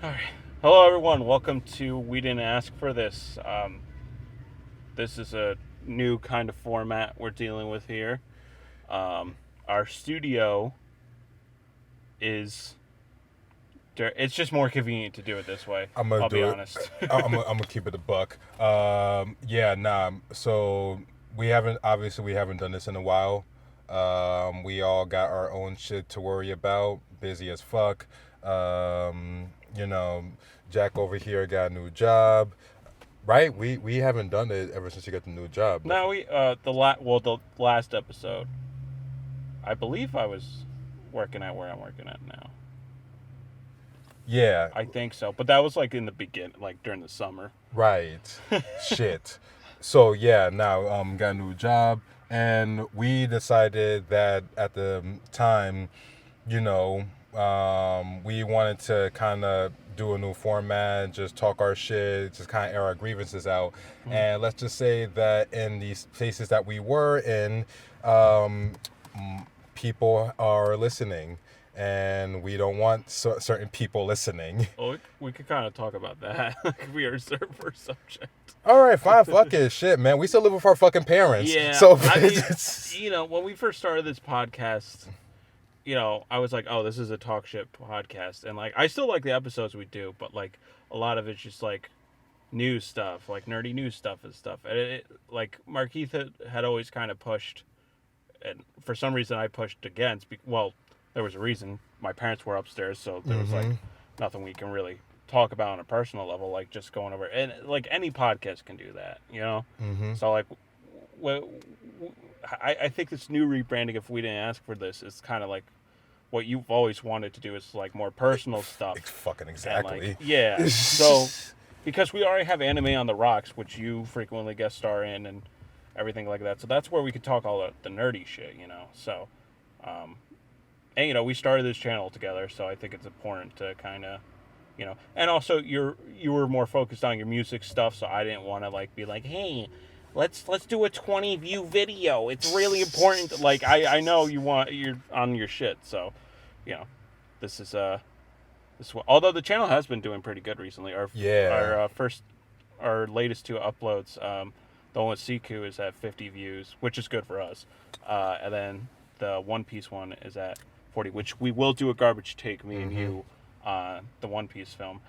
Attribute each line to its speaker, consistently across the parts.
Speaker 1: All right. Hello, everyone. Welcome to We Didn't Ask for This. This is a new kind of format we're dealing with here. Our studio is. It's just more convenient to do it this way.
Speaker 2: I'm gonna
Speaker 1: I'll be
Speaker 2: do it.
Speaker 1: honest.
Speaker 2: I'm gonna keep it a buck. Yeah, nah. So we haven't done this in a while. We all got our own shit to worry about. Busy as fuck. You know, Jack over here got a new job. Right? We haven't done it ever since you got the new job.
Speaker 1: Now the last episode, I believe I was working at where I'm working at now.
Speaker 2: Yeah.
Speaker 1: I think so, but that was like in the beginning, like during the summer.
Speaker 2: Right. Shit. So yeah, now got a new job, and we decided that at the time, you know, we wanted to kind of do a new format, just talk our shit, just kind of air our grievances out.
Speaker 1: Mm-hmm.
Speaker 2: And let's just say that in these places that we were in, um, people are listening, and we don't want certain people listening.
Speaker 1: Well, we could kind of talk about that. Like we are reserved for subject.
Speaker 2: All right, fine, fuck it, shit, man. We still live with our fucking parents.
Speaker 1: Yeah,
Speaker 2: So,
Speaker 1: I mean, when we first started this podcast, I was like, oh, this is a talk shit podcast. And, like, I still like the episodes we do, but, like, a lot of it's just, like, news stuff, like nerdy news stuff and stuff. And, like, Markeith had always kind of pushed, and for some reason I pushed against. Well, there was a reason. My parents were upstairs, so there was, like, nothing we can really talk about on a personal level, like just going over, and like any podcast can do that, so like I think this new rebranding, if we didn't ask for this, is kind of like what you've always wanted to do, is like more personal stuff.
Speaker 2: Fucking exactly.
Speaker 1: Like, yeah. So because we already have Anime on the Rocks, which you frequently guest star in and everything like that, so that's where we could talk all the nerdy shit, so and we started this channel together, so I think it's important to kind of, and also you were more focused on your music stuff, so I didn't want to like be like, hey, let's do a 20 view video. It's really important. Like I know you're on your shit, so this is although the channel has been doing pretty good recently. Our latest two uploads, the one with Siku is at 50 views, which is good for us, and then the One Piece one is at 40, which we will do a garbage take, me and you, the One Piece film.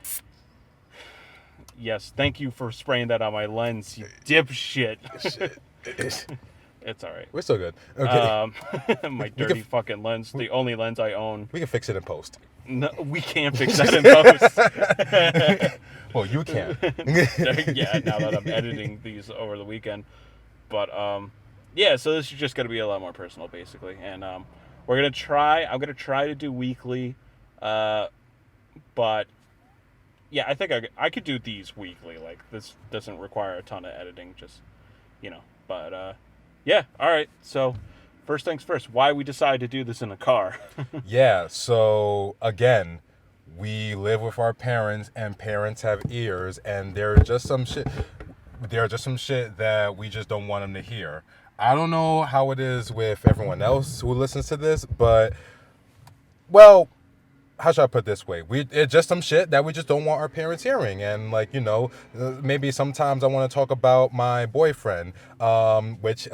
Speaker 1: Yes, thank you for spraying that on my lens, you dipshit. It's all right.
Speaker 2: We're still good. Okay.
Speaker 1: My dirty fucking lens, the only lens I own.
Speaker 2: We can fix it in post.
Speaker 1: No, we can't fix that in post.
Speaker 2: Well, you can.
Speaker 1: Yeah, now that I'm editing these over the weekend. But, yeah, so this is just going to be a lot more personal, basically. And I'm going to try to do weekly, but yeah, I think I could do these weekly. Like, this doesn't require a ton of editing, just, but, yeah, all right. So, first things first, why we decided to do this in a car.
Speaker 2: Yeah, so, again, we live with our parents, and parents have ears, and there's just some shit that we just don't want them to hear. I don't know how it is with everyone else who listens to this, but, well, how should I put it this way? It's just some shit that we just don't want our parents hearing. And, like, maybe sometimes I want to talk about my boyfriend, which,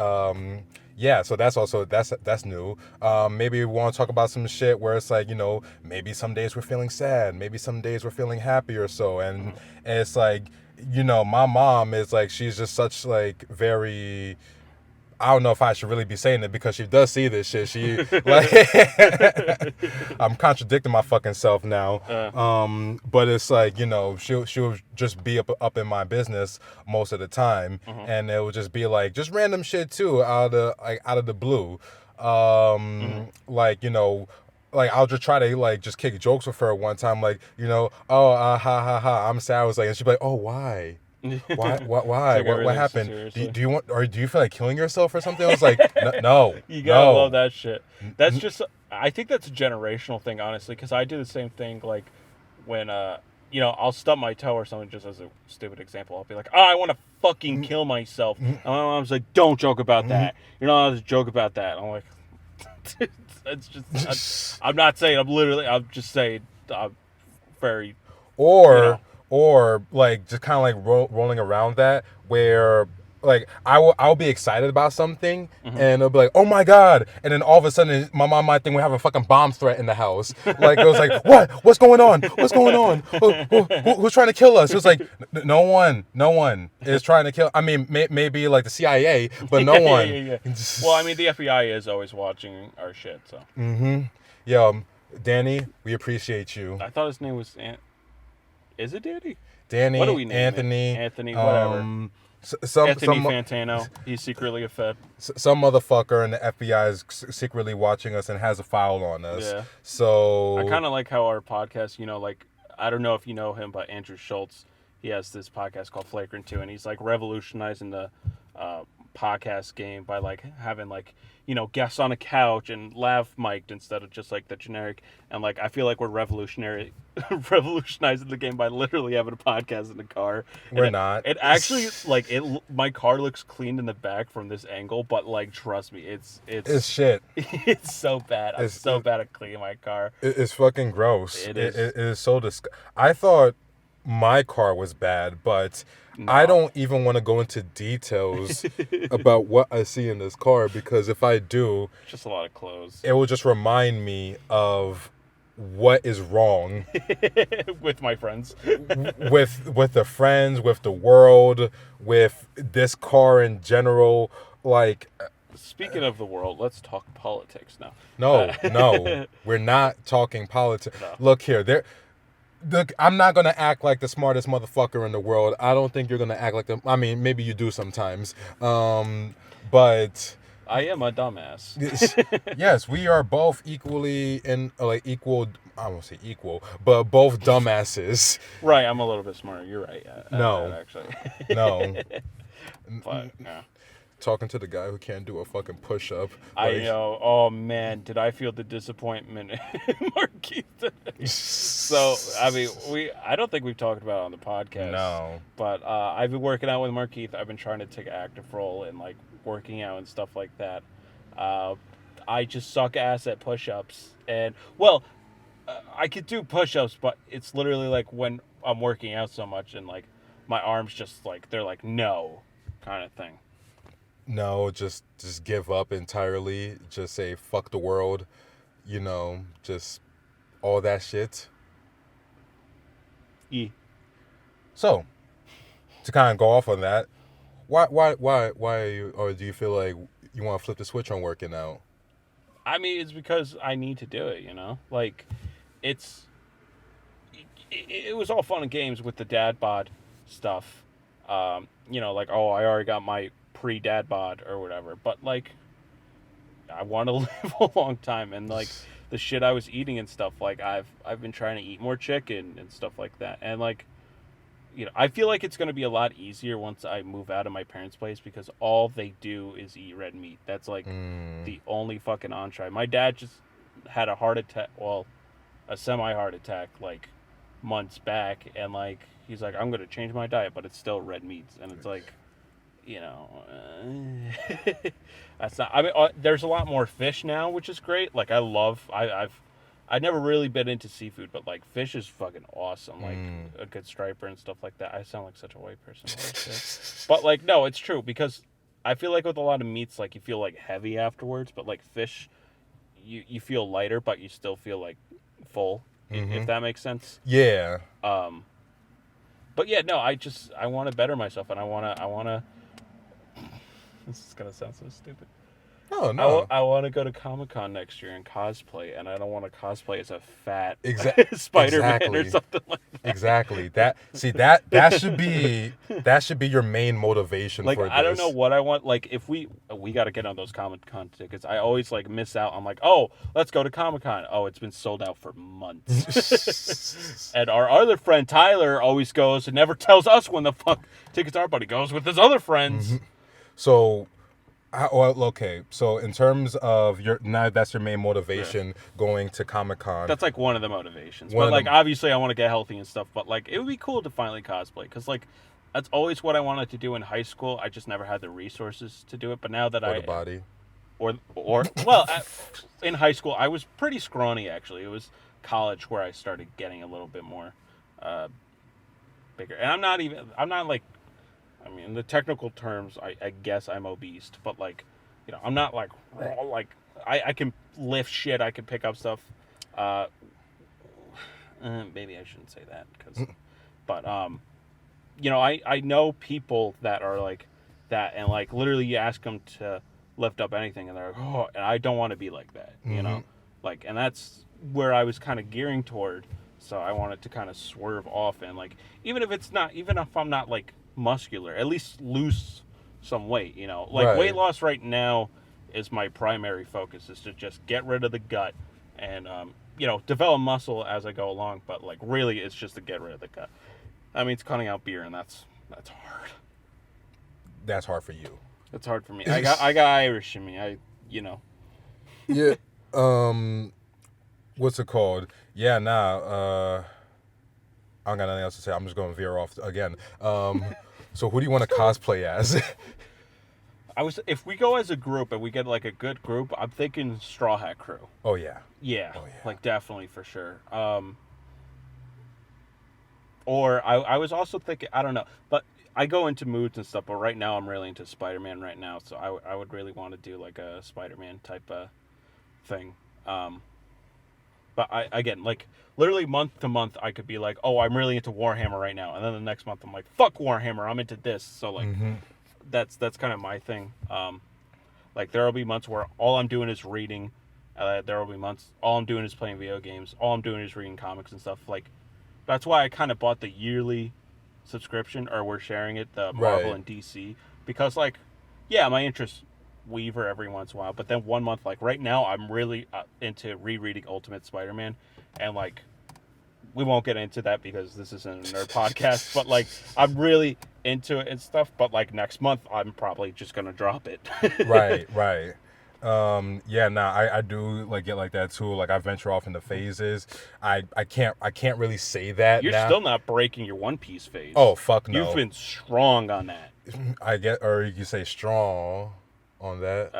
Speaker 2: yeah, so that's new. Maybe we want to talk about some shit where it's like, maybe some days we're feeling sad, maybe some days we're feeling happy or so. And it's like, my mom is like, she's just such, like, very... I don't know if I should really be saying it because she does see this shit. She like I'm contradicting my fucking self now. But it's like, she'll just be up in my business most of the time, and it will just be like just random shit too out of the blue. Like, like I'll just try to like just kick jokes with her one time, like, ha ha ha, I'm sad. I was like, and she'd be like, oh, why? Why? What happened? Do you want, or do you feel like killing yourself or something? I was like, no.
Speaker 1: You gotta love that shit. That's just, I think that's a generational thing, honestly, because I do the same thing. Like when I'll stub my toe or something, just as a stupid example. I'll be like, oh, I want to fucking kill myself. And my mom's like, don't joke about that. You're not allowed to joke about that. I'm like, it's just, I'm not saying. I'm just saying. I'm very
Speaker 2: or like just kind of like rolling around that where like I'll be excited about something and it'll be like, oh my god, and then all of a sudden my mom might think we have a fucking bomb threat in the house. Like it was like, what's going on, who's trying to kill us? It was like no one is trying to kill. I mean maybe like the CIA, but no one.
Speaker 1: Yeah. Well, I mean the FBI is always watching our shit, so.
Speaker 2: Yo, Danny, we appreciate you.
Speaker 1: I thought his name was is it Danny?
Speaker 2: Danny,
Speaker 1: what do we name
Speaker 2: Anthony,
Speaker 1: it? Anthony, whatever. Anthony Fantano. He's secretly a Fed.
Speaker 2: Some motherfucker in the FBI is secretly watching us and has a file on us.
Speaker 1: Yeah.
Speaker 2: So
Speaker 1: I kind of like how our podcast, like, I don't know if you know him, but Andrew Schultz, he has this podcast called Flagrant 2, and he's like revolutionizing the podcast game by like having like, guests on a couch and lav mic'd instead of just like the generic. And like I feel like we're revolutionizing the game by literally having a podcast in the car.
Speaker 2: We're not.
Speaker 1: It actually like my car looks clean in the back from this angle, but like trust me, it's
Speaker 2: shit.
Speaker 1: It's so bad. I'm so bad at cleaning my car.
Speaker 2: It's fucking gross.
Speaker 1: It is.
Speaker 2: It is so disgusting. I thought my car was bad, but no. I don't even want to go into details about what I see in this car, because if I do,
Speaker 1: just a lot of clothes.
Speaker 2: It will just remind me of what is wrong
Speaker 1: with my friends,
Speaker 2: with the friends, with the world, with this car in general. Like,
Speaker 1: speaking of the world, let's talk politics now.
Speaker 2: No, we're not talking politics.
Speaker 1: No.
Speaker 2: Look here, Look, I'm not gonna act like the smartest motherfucker in the world. I don't think you're gonna act like them. I mean, maybe you do sometimes, but
Speaker 1: I am a dumbass.
Speaker 2: Yes, we are both equally equal. I won't say equal, but both dumbasses.
Speaker 1: Right, I'm a little bit smarter. You're right.
Speaker 2: No,
Speaker 1: actually,
Speaker 2: no.
Speaker 1: But yeah.
Speaker 2: Talking to the guy who can't do a fucking push-up.
Speaker 1: I know. Oh man, did I feel the disappointment in Markeith today? So I mean, I don't think we've talked about it on the podcast.
Speaker 2: No.
Speaker 1: But I've been working out with Markeith. I've been trying to take an active role in like working out and stuff like that. I just suck ass at push-ups, and I could do push-ups, but it's literally like when I'm working out so much and like my arms just like they're like no kind of thing.
Speaker 2: No, just give up entirely. Just say fuck the world, just all that shit.
Speaker 1: Yeah.
Speaker 2: So, to kind of go off on that, why are you, or do you feel like you want to flip the switch on working out?
Speaker 1: I mean, it's because I need to do it. Like it was all fun and games with the dad bod stuff. Like, oh, I already got my pre-dad bod or whatever, but like I want to live a long time, and like the shit I was eating and stuff, like I've been trying to eat more chicken and stuff like that, and like I feel like it's going to be a lot easier once I move out of my parents' place, because all they do is eat red meat. That's like the only fucking entree. My dad just had a heart attack, a semi-heart attack like months back, and like he's like, I'm going to change my diet, but it's still red meats, and it's like that's not. I mean, there's a lot more fish now, which is great. Like I've never really been into seafood, but like fish is fucking awesome. Like a good striper and stuff like that. I sound like such a white person, but like no, it's true, because I feel like with a lot of meats, like you feel like heavy afterwards, but like fish, you feel lighter, but you still feel like full. If that makes sense.
Speaker 2: Yeah.
Speaker 1: But yeah, no, I want to better myself, and I want to. This is gonna sound so stupid.
Speaker 2: Oh no!
Speaker 1: I want to go to Comic-Con next year and cosplay, and I don't want to cosplay as a fat Spider-Man or something like that.
Speaker 2: Exactly. That should be your main motivation.
Speaker 1: Like,
Speaker 2: for this.
Speaker 1: I don't know what I want. Like, if we got to get on those Comic-Con tickets. I always like miss out. I'm like, oh, let's go to Comic-Con. Oh, it's been sold out for months. And our other friend Tyler always goes and never tells us when the fuck tickets are, but he goes with his other friends.
Speaker 2: So, okay. So, in terms of that's your main motivation, going to Comic-Con.
Speaker 1: That's like one of the motivations. But like, obviously, I want to get healthy and stuff. But like, it would be cool to finally cosplay, because like, that's always what I wanted to do in high school. I just never had the resources to do it. But now that
Speaker 2: the body,
Speaker 1: in high school I was pretty scrawny actually. It was college where I started getting a little bit more bigger. And I'm not like, I mean, in the technical terms, I guess I'm obese, but like, I'm not like I can lift shit, I can pick up stuff. Maybe I shouldn't say that but I know people that are like that, and like literally you ask them to lift up anything, and they're like, oh, and I don't want to be like that, like, and that's where I was kind of gearing toward. So I wanted to kind of swerve off, and like, even if I'm not like muscular, at least lose some weight, like
Speaker 2: Right.
Speaker 1: weight loss right now is my primary focus, is to just get rid of the gut and develop muscle as I go along, but like really it's just to get rid of the gut. I mean, it's cutting out beer, and that's hard.
Speaker 2: That's hard for you.
Speaker 1: It's hard for me. I got Irish in me.
Speaker 2: Yeah. What's it called? Yeah, I don't got nothing else to say. I'm just going to veer off again. So who do you want to cosplay as?
Speaker 1: If we go as a group and we get like a good group, I'm thinking Straw Hat Crew.
Speaker 2: Oh yeah.
Speaker 1: Yeah.
Speaker 2: Oh, yeah.
Speaker 1: Like definitely for sure. Or I was also thinking, I don't know, but I go into moods and stuff, but right now I'm really into Spider-Man right now, so I would really want to do like a Spider-Man type of thing. But again, like literally month to month, I could be like, oh, I'm really into Warhammer right now, and then the next month I'm like, fuck Warhammer, I'm into this. So like, that's kind of my thing. Like there will be months where all I'm doing is reading. There will be months all I'm doing is playing video games. All I'm doing is reading comics and stuff. Like that's why I kind of bought the yearly subscription, or we're sharing it, the Marvel and DC, because like, yeah, my interests weaver every once in a while, but then one month, like right now, I'm really into rereading Ultimate Spider-Man, and like, we won't get into that because this isn't a nerd podcast, but like, I'm really into it and stuff, but like next month, I'm probably just gonna drop it.
Speaker 2: Right. I do like get like that too. Like I venture off into phases. I can't really say that.
Speaker 1: You're
Speaker 2: now.
Speaker 1: still not breaking your One Piece phase.
Speaker 2: Oh fuck no.
Speaker 1: You've been strong on that.
Speaker 2: Or you can say strong on that.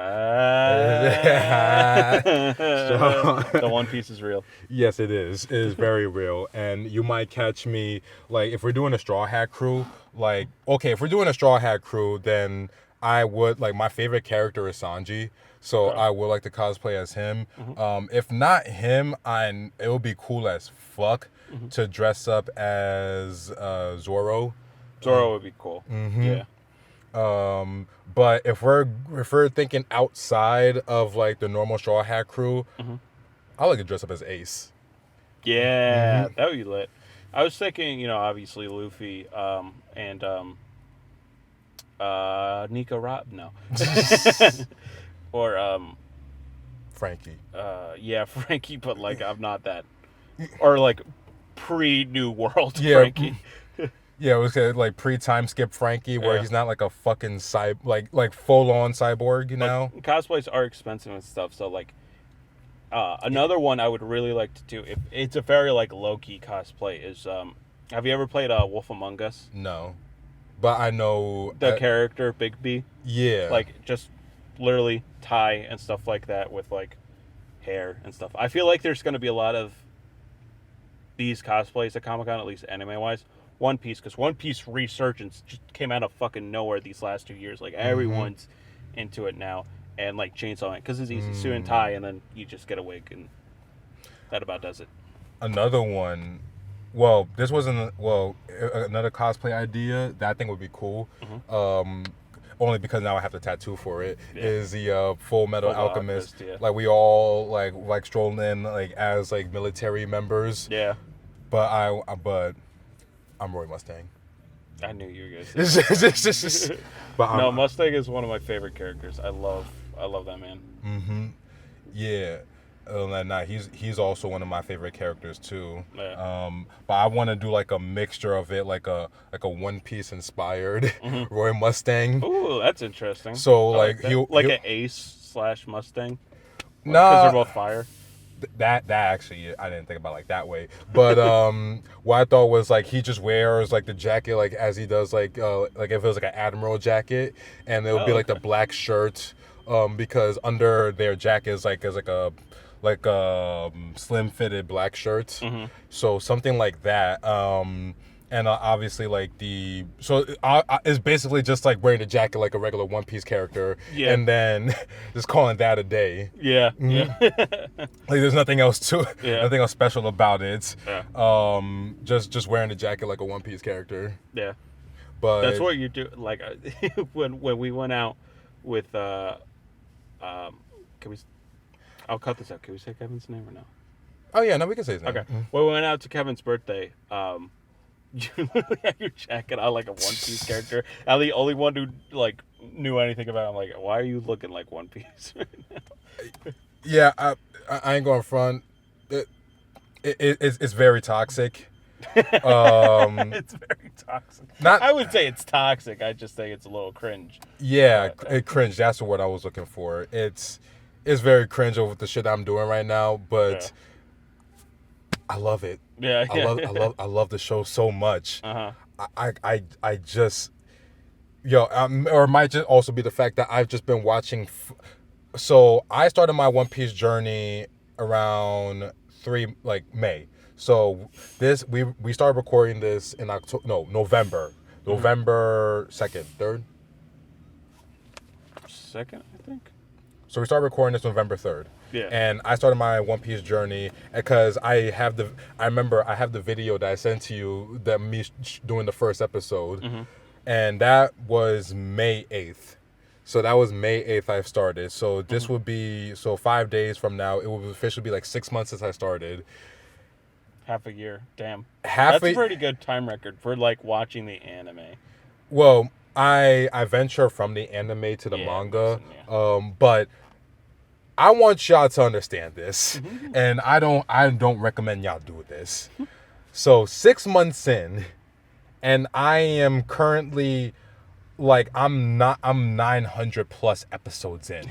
Speaker 1: The One Piece is real.
Speaker 2: Yes, it is. It is very real. And you might catch me, like, if we're doing a Straw Hat Crew, like, okay, if we're doing a Straw Hat Crew, then I would, like, my favorite character is Sanji. So I would like to cosplay as him. If not him, it would be cool as fuck to dress up as Zoro.
Speaker 1: Zoro would be cool. Yeah.
Speaker 2: But if we're thinking outside of like the normal Straw Hat Crew, I like to dress up as Ace.
Speaker 1: Yeah, that would be lit. I was thinking, obviously Luffy, and Nico Rob, no, or
Speaker 2: Frankie.
Speaker 1: Yeah, Frankie, but like I'm not that, or like pre-New World
Speaker 2: Yeah.
Speaker 1: Frankie.
Speaker 2: Yeah, it was like pre-time skip Frankie, where he's not like a fucking like full-on cyborg,
Speaker 1: Like, cosplays are expensive and stuff, so like another one I would really like to do, if it's a very like low-key cosplay, is have you ever played Wolf Among Us?
Speaker 2: No, but I know
Speaker 1: the character Big B.
Speaker 2: Yeah,
Speaker 1: like just literally tie and stuff like that with like hair and stuff. I feel like there's going to be a lot of these cosplays at Comic-Con, at least anime-wise. One Piece, because One Piece resurgence just came out of fucking nowhere these last 2 years. Like, everyone's into it now. And, like, chainsaw it, because it's easy. Suit and tie, and then you just get a wig, and that about does it.
Speaker 2: Another one, well, this wasn't, another cosplay idea that I think would be cool, only because now I have the tattoo for it, is the Full Metal Alchemist.
Speaker 1: Yeah.
Speaker 2: Like, we all, like strolling in, like, as, like, military members.
Speaker 1: Yeah.
Speaker 2: But I'm Roy Mustang.
Speaker 1: I knew you were going to say that.
Speaker 2: But
Speaker 1: No, Mustang is one of my favorite characters. I love that man.
Speaker 2: Yeah. He's also one of my favorite characters too.
Speaker 1: Yeah.
Speaker 2: But I want to do like a mixture of it, like a One Piece inspired Roy Mustang.
Speaker 1: Ooh, that's interesting.
Speaker 2: So
Speaker 1: like
Speaker 2: like
Speaker 1: an Ace / Mustang.
Speaker 2: Nah,
Speaker 1: because they're both fire.
Speaker 2: That actually I didn't think about it like that way. But what I thought was like he just wears like the jacket like as he does like if it was like an admiral jacket, and it would be like the black shirt because under their jacket is like a slim fitted black shirts.
Speaker 1: Mm-hmm.
Speaker 2: So something like that. And obviously it's basically just like wearing a jacket like a regular One Piece character,
Speaker 1: Yeah.
Speaker 2: and then just calling that a day.
Speaker 1: Yeah.
Speaker 2: Mhm.
Speaker 1: Yeah.
Speaker 2: Like there's nothing else to it.
Speaker 1: Yeah.
Speaker 2: Nothing else special about it.
Speaker 1: Yeah.
Speaker 2: Just wearing a jacket like a One Piece character.
Speaker 1: Yeah.
Speaker 2: But
Speaker 1: That's what you do. Like when we went out with can we? I'll cut this out. Can we say Kevin's name or no?
Speaker 2: Oh yeah, no, we can say his name.
Speaker 1: Okay. When we went out to Kevin's birthday, you literally had your jacket on like a One Piece character. I'm the only one who like knew anything about it. I'm like, why are you looking like One Piece right now?
Speaker 2: Yeah, I ain't going front. It's very toxic.
Speaker 1: It's very toxic.
Speaker 2: Not-
Speaker 1: I would say it's toxic. I just say it's a little cringe.
Speaker 2: Yeah, cringe. That's the word I was looking for. It's very cringe over the shit I'm doing right now, but I love it.
Speaker 1: Yeah.
Speaker 2: I love the show so much.
Speaker 1: Uh huh.
Speaker 2: I just, or it might just also be the fact that I've just been watching. So I started my One Piece journey around May. So we started recording this in November 2nd, 3rd.
Speaker 1: Second, I think.
Speaker 2: So we started recording this November 3rd.
Speaker 1: Yeah.
Speaker 2: And I started my One Piece journey because I remember I have the video that I sent to you that me doing the first episode.
Speaker 1: Mm-hmm.
Speaker 2: And that was May 8th. So that was May 8th I started. So this would be 5 days from now. It will officially be like 6 months since I started.
Speaker 1: Half a year. Damn.
Speaker 2: That's
Speaker 1: a pretty good time record for like watching the anime.
Speaker 2: Well, I venture from the anime to the manga. But I want y'all to understand this. And I don't recommend y'all do this. So 6 months in, and I am currently I'm 900 plus episodes in.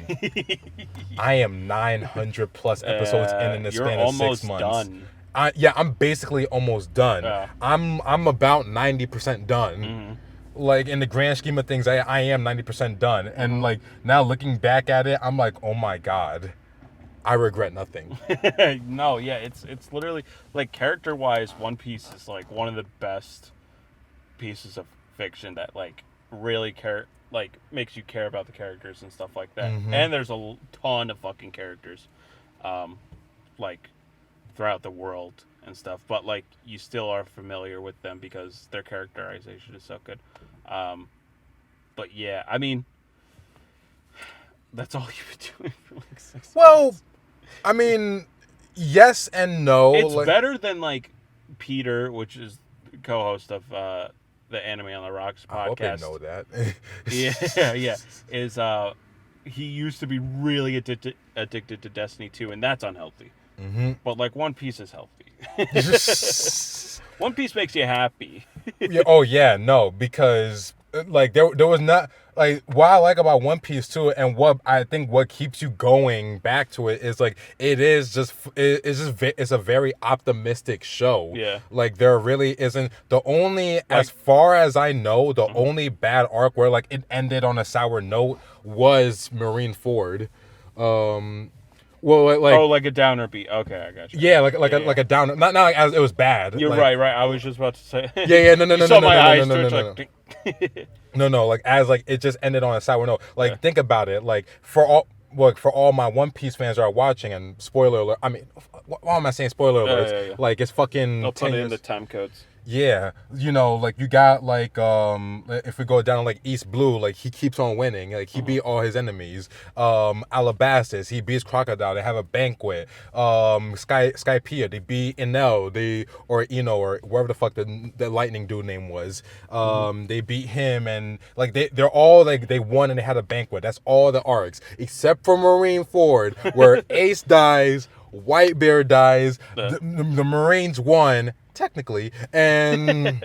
Speaker 2: I am 900 plus episodes in the span of 6 months.
Speaker 1: Done.
Speaker 2: I'm basically almost done. I'm about 90% done.
Speaker 1: Mm-hmm.
Speaker 2: Like in the grand scheme of things, I am 90% done. And like now looking back at it, I'm like, oh my God, I regret nothing.
Speaker 1: No, yeah, it's literally like character wise, One Piece is like one of the best pieces of fiction that like really makes you care about the characters and stuff like that.
Speaker 2: Mm-hmm.
Speaker 1: And there's a ton of fucking characters, like throughout the world and stuff, but like you still are familiar with them because their characterization is so good. But yeah, I mean, that's all you've been doing for like 6 months.
Speaker 2: Well, I mean, yes and no.
Speaker 1: It's better than like Peter, which is the co-host of the Anime on the Rocks podcast.
Speaker 2: I hope they know that.
Speaker 1: yeah. Is he used to be really addicted to Destiny 2, and that's unhealthy.
Speaker 2: Mm-hmm.
Speaker 1: But like One Piece is healthy. One Piece makes you happy.
Speaker 2: No, because like there was not like what I like about One Piece too, and what I think what keeps you going back to it is like it's a very optimistic show.
Speaker 1: Yeah.
Speaker 2: Like there really isn't as far as I know, the only bad arc where like it ended on a sour note was Marineford. Well,
Speaker 1: like a downer beat. Okay, I got you.
Speaker 2: Yeah, like a downer. Not like as it was bad.
Speaker 1: You're
Speaker 2: like,
Speaker 1: right. I was just about to say.
Speaker 2: No.
Speaker 1: You saw my eyes twitch like.
Speaker 2: No. Like as like it just ended on a sour note. Like think about it. Like for all my One Piece fans that are watching, and spoiler alert. I mean, why am I saying spoiler alerts?
Speaker 1: Yeah.
Speaker 2: Like it's fucking.
Speaker 1: I'll put it in the time codes.
Speaker 2: Yeah, like you got like if we go down like East Blue, like he keeps on winning, like he beat all his enemies. Alabastus, he beats Crocodile, they have a banquet. Skypiea, they beat Enel, or wherever the fuck the lightning dude name was. They beat him, and like they're all like they won and they had a banquet. That's all the arcs except for Marineford, where Ace dies, White Bear dies, the Marines won. Technically, and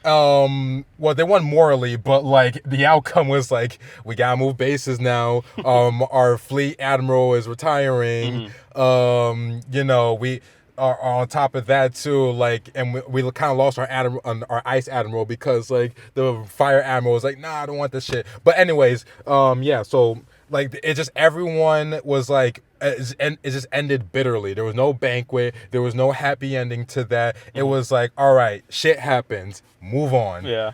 Speaker 2: they won morally, but like the outcome was like we gotta move bases now. Our fleet admiral is retiring. We are on top of that too. Like, and we kind of lost our ice admiral because like the fire admiral was like, nah, I don't want this shit. But anyways, So like it just everyone was like and it just ended bitterly. There was no banquet, there was no happy ending to that. It was like, all right, shit happens, move on.
Speaker 1: Yeah.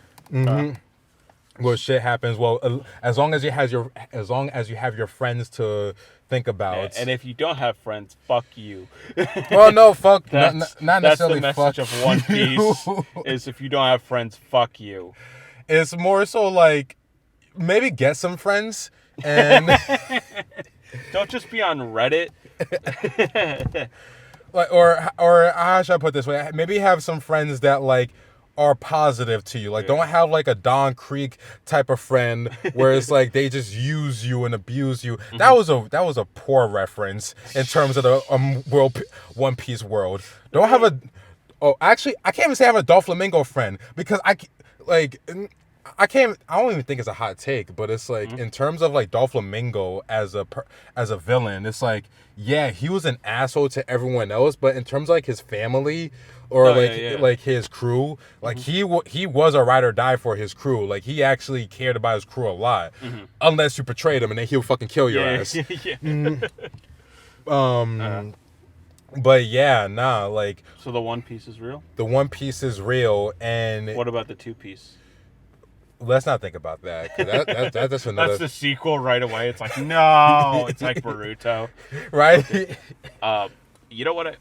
Speaker 2: Well, shit happens. Well, as long as you have your friends to think about.
Speaker 1: And if you don't have friends, fuck you.
Speaker 2: Well, no, fuck.
Speaker 1: That's
Speaker 2: not necessarily
Speaker 1: the
Speaker 2: fuck
Speaker 1: message of One
Speaker 2: you.
Speaker 1: Piece. Is if you don't have friends, fuck you.
Speaker 2: It's more so like maybe get some friends and
Speaker 1: Don't just be on Reddit.
Speaker 2: like or how should I put it this way? Maybe have some friends that like are positive to you. Like don't have like a Don Creek type of friend where it's like they just use you and abuse you. That was a poor reference in terms of the One Piece world. Don't have a actually I can't even say I have a Doflamingo friend because I don't even think it's a hot take, but it's like in terms of like Doflamingo as a villain, it's like yeah, he was an asshole to everyone else, but in terms of like his family or like his crew, like he was a ride or die for his crew. Like he actually cared about his crew a lot, unless you betrayed him and then he'll fucking kill your ass. But yeah, nah, like
Speaker 1: So the One Piece is real?
Speaker 2: the One Piece is real, and
Speaker 1: What about the Two Piece?
Speaker 2: let's not think about that. 'Cause that's another
Speaker 1: That's the sequel right away. It's like, no. It's like Boruto.
Speaker 2: right.
Speaker 1: You know what?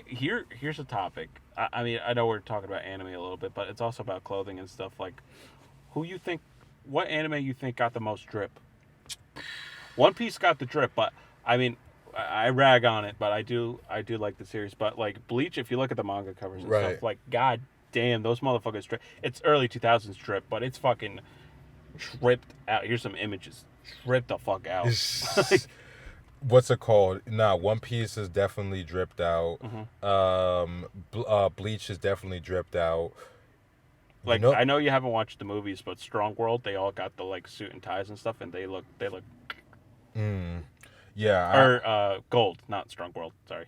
Speaker 1: Here's a topic. I mean, I know we're talking about anime a little bit, but it's also about clothing and stuff. Like, what anime you think got the most drip? One Piece got the drip, but I mean, I rag on it, but I do like the series. But like Bleach, if you look at the manga covers and stuff, like god damn, those motherfuckers drip. It's early 2000s drip, but it's fucking tripped out. Here's some images. Tripped the fuck out.
Speaker 2: What's it called? Nah, One Piece is definitely dripped out. Bleach is definitely dripped out.
Speaker 1: Like I know you haven't watched the movies, but Strong World, they all got the like suit and ties and stuff, and they look.
Speaker 2: Yeah.
Speaker 1: Gold, not Strong World. Sorry.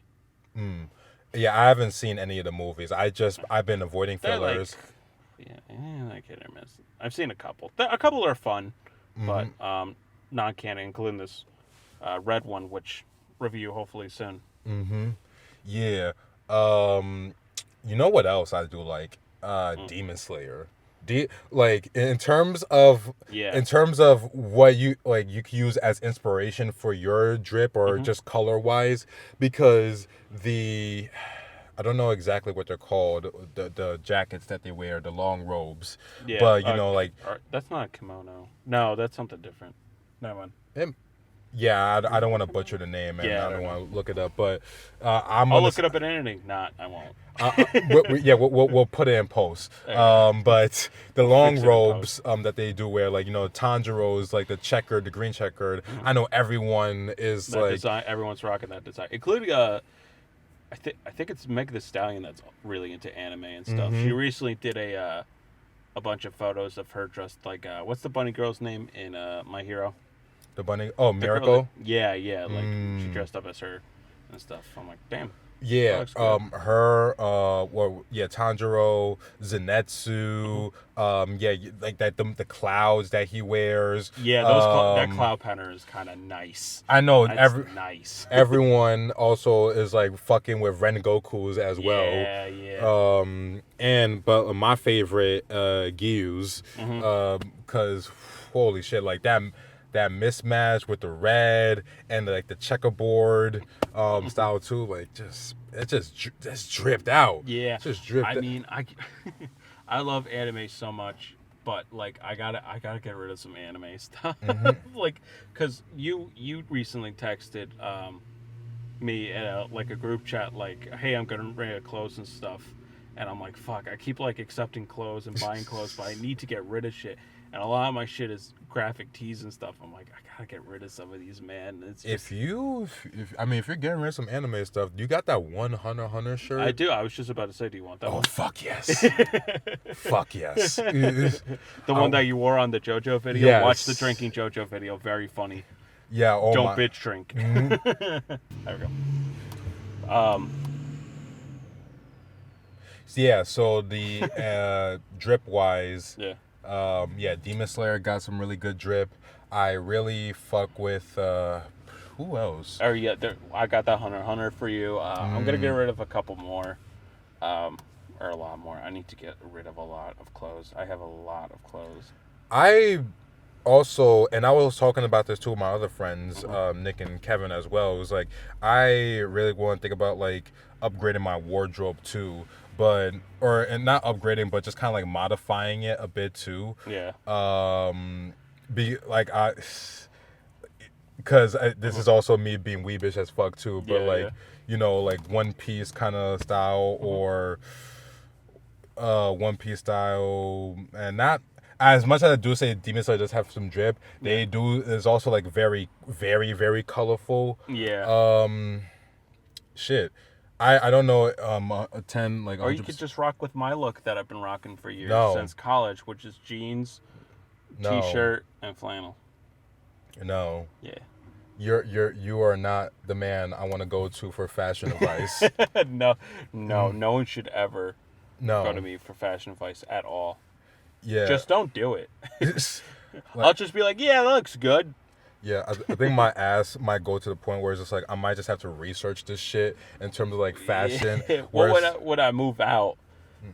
Speaker 2: Yeah, I haven't seen any of the movies. I've been avoiding fillers.
Speaker 1: Like hit or miss. I've seen a couple. A couple are fun, but non-canon, including this red one, which review hopefully soon.
Speaker 2: Yeah. You know what else I do like? Demon Slayer. Like in terms of what you like you can use as inspiration for your drip or just color wise, because I don't know exactly what they're called, the jackets that they wear, the long robes. Yeah, but you know, like
Speaker 1: that's not a kimono. No, that's something different. Never mind.
Speaker 2: Yeah, I don't want to butcher the name, and I don't want to look it up, but
Speaker 1: I'll look it up in editing. I won't.
Speaker 2: We'll put it in post. But the long robes that they do wear, like, you know, Tanjiro's, like the green checkered. I know everyone is
Speaker 1: that
Speaker 2: like
Speaker 1: design, everyone's rocking that design, including I think it's Meg the Stallion that's really into anime and stuff. She recently did a bunch of photos of her dressed like what's the bunny girl's name in My Hero?
Speaker 2: The bunny. Oh, Miracle.
Speaker 1: Yeah, like she dressed up as her and stuff. I'm like, damn.
Speaker 2: Yeah, Tanjiro, Zenitsu, like that the clouds that he wears.
Speaker 1: Yeah, that cloud pattern is kind of nice.
Speaker 2: I know.
Speaker 1: Nice.
Speaker 2: Everyone also is like fucking with Rengoku's as well.
Speaker 1: Yeah.
Speaker 2: But my favorite, Gyu's, because holy shit, like that mismatch with the red and like the checkerboard style too, like it just dripped out.
Speaker 1: Yeah,
Speaker 2: it just dripped.
Speaker 1: I mean, I love anime so much, but like I gotta get rid of some anime stuff. Like, cause you recently texted me in like a group chat like, hey, I'm gonna bring a clothes and stuff, and I'm like, fuck, I keep like accepting clothes and buying clothes, but I need to get rid of shit. And a lot of my shit is graphic tees and stuff. I'm like, I gotta get rid of some of these, man. It's just...
Speaker 2: if you're getting rid of some anime stuff, you got that one Hunter shirt?
Speaker 1: I do. I was just about to say, do you want that one?
Speaker 2: Oh, fuck yes. Fuck yes.
Speaker 1: The one that you wore on the JoJo video? Yes. Watch the drinking JoJo video. Very funny.
Speaker 2: Yeah. Oh,
Speaker 1: don't bitch drink. There we go.
Speaker 2: Yeah, so the drip wise... Demon Slayer got some really good drip. I really fuck with who else?
Speaker 1: Or yeah, I got that Hunter x Hunter for you. I'm gonna get rid of a couple more, or a lot more. I need to get rid of a lot of clothes. I have a lot of clothes.
Speaker 2: I also, and I was talking about this too with my other friends, Nick and Kevin as well. It was like I really want to think about like upgrading my wardrobe too, but and not upgrading, but just kind of like modifying it a bit too.
Speaker 1: Yeah.
Speaker 2: Be like because this is also me being weebish as fuck too, but you know, like one piece kind of style or one piece style, and not as much as I do say Demon Slayer does have some drip. They do is also like very, very, very colorful.
Speaker 1: Yeah.
Speaker 2: Shit. I don't know. A 10 like.
Speaker 1: Or you could just rock with my look that I've been rocking for years since college, which is jeans, t-shirt, and flannel.
Speaker 2: No.
Speaker 1: Yeah.
Speaker 2: You are not the man I want to go to for fashion advice.
Speaker 1: No one should ever
Speaker 2: go
Speaker 1: to me for fashion advice at all.
Speaker 2: Yeah.
Speaker 1: Just don't do it. I'll just be like, yeah, that looks good.
Speaker 2: Yeah, I think my ass might go to the point where it's just like I might just have to research this shit in terms of like fashion.
Speaker 1: Yeah. Well, when I move out,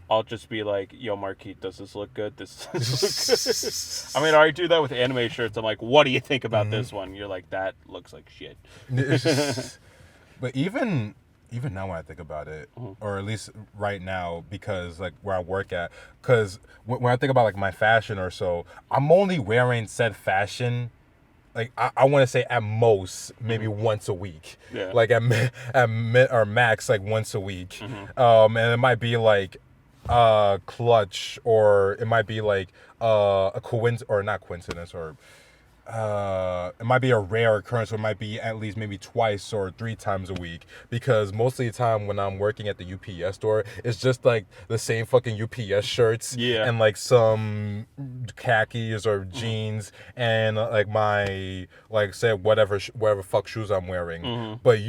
Speaker 1: I'll just be like, yo, Markeith, does this look good? This does look good. I mean, I already do that with anime shirts. I'm like, what do you think about this one? You're like, that looks like shit.
Speaker 2: But even now when I think about it, or at least right now, because like where I work at, because when I think about like my fashion or so, I'm only wearing said fashion, like I want to say at most maybe once a week, like at max like once a week, and it might be like clutch, or it might be like a coincidence, or not coincidence, or it might be a rare occurrence, or it might be at least maybe twice or 3 times a week, because most of the time when I'm working at the UPS store, it's just like the same fucking UPS shirts and like some khakis or jeans and like my like say whatever fuck shoes I'm wearing. But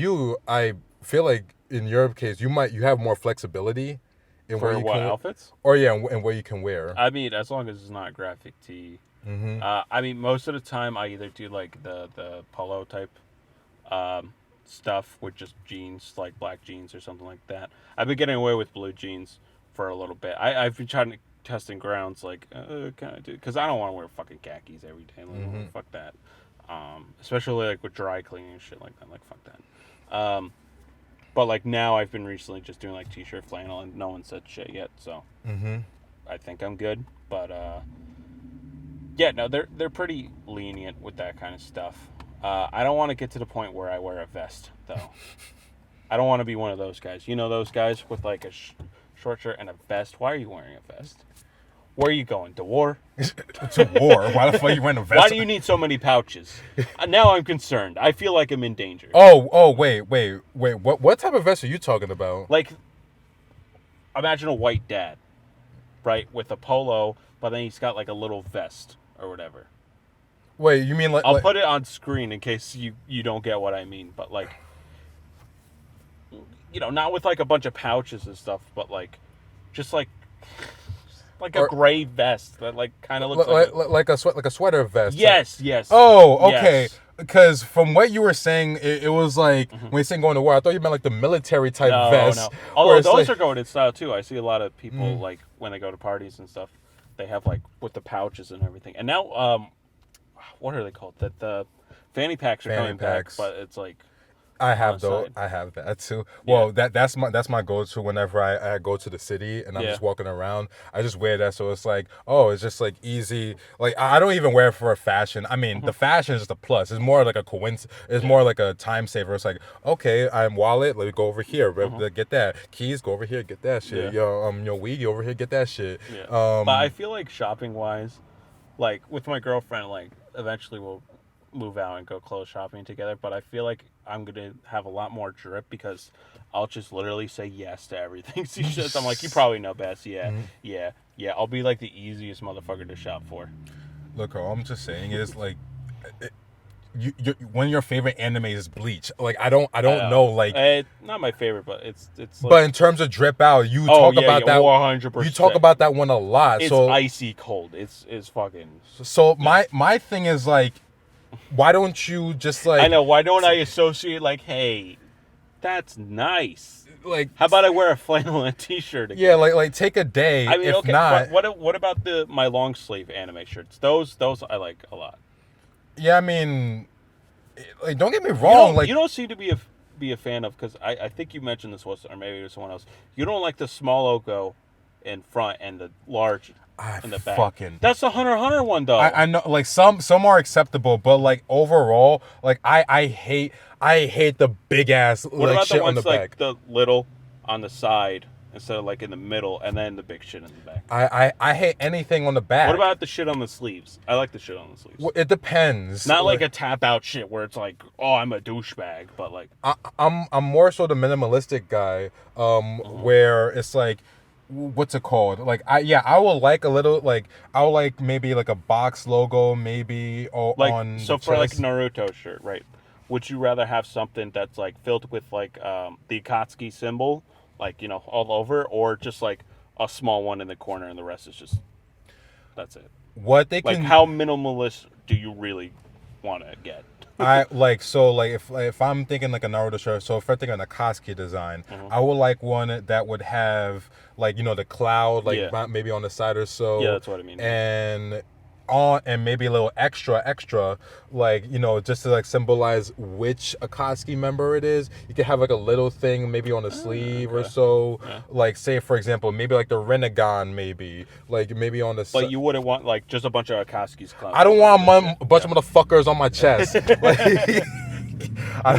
Speaker 2: I feel like in your case you have more flexibility in
Speaker 1: for
Speaker 2: where you
Speaker 1: what
Speaker 2: can,
Speaker 1: outfits,
Speaker 2: or and where you can wear.
Speaker 1: I mean, as long as it's not graphic tee. I mean, most of the time I either do like the polo type stuff with just jeans, like black jeans or something like that. I've been getting away with blue jeans for a little bit. I've been trying to testing grounds like can I do, because I don't want to wear fucking khakis every day. Like, fuck that. Especially like with dry cleaning and shit like that. Like fuck that. But like now I've been recently just doing like t-shirt, flannel, and no one said shit yet. So I think I'm good. But yeah, no, they're pretty lenient with that kind of stuff. I don't want to get to the point where I wear a vest, though. I don't want to be one of those guys. You know those guys with like a short shirt and a vest? Why are you wearing a vest? Where are you going? To war?
Speaker 2: To war? Why the fuck are you wearing a vest?
Speaker 1: Why do you need so many pouches? Now I'm concerned. I feel like I'm in danger.
Speaker 2: Oh, wait. What type of vest are you talking about?
Speaker 1: Like, imagine a white dad, right, with a polo, but then he's got like a little vest or whatever.
Speaker 2: Wait, you mean like...
Speaker 1: I'll put it on screen in case you don't get what I mean, but like, you know, not with like a bunch of pouches and stuff, but like, just like a gray vest that like kind of looks
Speaker 2: like a sweater vest.
Speaker 1: Yes.
Speaker 2: Oh, okay.
Speaker 1: Yes.
Speaker 2: Because from what you were saying, it was like when you're saying going to war, I thought you meant like the military type vest.
Speaker 1: No. Although those are going in style too. I see a lot of people like when they go to parties and stuff, they have like with the pouches and everything. And now, what are they called? That the fanny packs are coming back, but it's like
Speaker 2: I have those. I have that too. Well, that's my go-to whenever I go to the city and I'm just walking around. I just wear that, so it's like, oh, it's just like easy. Like I don't even wear it for a fashion. I mean, the fashion is just a plus. It's more like a coincidence. It's more like a time saver. It's like, okay, I'm wallet. Let me go over here. Get that. Keys. Go over here. Get that shit. Yo, weed. Go over here. Get that shit.
Speaker 1: Yeah. But I feel like shopping wise, like with my girlfriend, like eventually we'll move out and go clothes shopping together, but I feel like I'm gonna have a lot more drip because I'll just literally say yes to everything. I'm like, you probably know best. Yeah. I'll be like the easiest motherfucker to shop for.
Speaker 2: Look, all I'm just saying is like, one of your favorite animes is Bleach. Like I don't know, like
Speaker 1: not my favorite, but it's. Like,
Speaker 2: but in terms of drip out, you talk about that
Speaker 1: 100%.
Speaker 2: You talk about that one a lot.
Speaker 1: It's
Speaker 2: so
Speaker 1: icy cold. It's fucking.
Speaker 2: So my thing is like, why don't you just
Speaker 1: I
Speaker 2: like
Speaker 1: know. Why don't I associate like, hey, that's nice.
Speaker 2: like
Speaker 1: How about I wear a flannel and a t-shirt again?
Speaker 2: yeah, like take a day.
Speaker 1: I mean,
Speaker 2: If
Speaker 1: okay,
Speaker 2: not,
Speaker 1: but what about my long sleeve anime shirts? Those I like a lot.
Speaker 2: yeah, I mean, like don't get me
Speaker 1: You
Speaker 2: wrong,
Speaker 1: don't
Speaker 2: like
Speaker 1: you don't seem to be a fan of, because I think you mentioned this was, or maybe it was someone else. You don't like the small logo in front and the large
Speaker 2: I
Speaker 1: in the back.
Speaker 2: fucking
Speaker 1: That's the Hunter x Hunter one though.
Speaker 2: I know like some are acceptable, but like overall, like I hate the big ass
Speaker 1: What
Speaker 2: like
Speaker 1: about the
Speaker 2: shit on the
Speaker 1: ones like
Speaker 2: back.
Speaker 1: the little on the side instead of like in the middle, and then the big shit in the back?
Speaker 2: I hate anything on the back.
Speaker 1: What about the shit on the sleeves? I like the shit on the sleeves.
Speaker 2: Well, it depends.
Speaker 1: Not like a tap out shit where it's like, oh, I'm a douchebag, but like,
Speaker 2: I'm more so the minimalistic guy, where it's like, what's it called? Like I will like a little like I will like maybe like a box logo maybe on
Speaker 1: so
Speaker 2: the
Speaker 1: for like
Speaker 2: chest.
Speaker 1: Naruto shirt, right? Would you rather have something that's like filled with like the Akatsuki symbol, like, you know, all over, or just like a small one in the corner and the rest is just, that's it?
Speaker 2: What they
Speaker 1: Like,
Speaker 2: can
Speaker 1: how minimalist do you really want to get?
Speaker 2: I like so like if I'm thinking like a Naruto shirt, so if I'm thinking a Kosuke design, I would like one that would have like, you know, the cloud like
Speaker 1: Yeah.
Speaker 2: maybe on the side or so.
Speaker 1: Yeah, that's what I mean.
Speaker 2: And maybe a little extra, like, you know, just to like symbolize which Akatsuki member it is. You could have like a little thing maybe on the sleeve or
Speaker 1: okay.
Speaker 2: so.
Speaker 1: Yeah.
Speaker 2: Like say for example, maybe like the Renegon maybe. Like maybe on the
Speaker 1: But you wouldn't want like just a bunch of Akatsuki's clowns.
Speaker 2: I don't want a bunch of motherfuckers on my chest. Like, I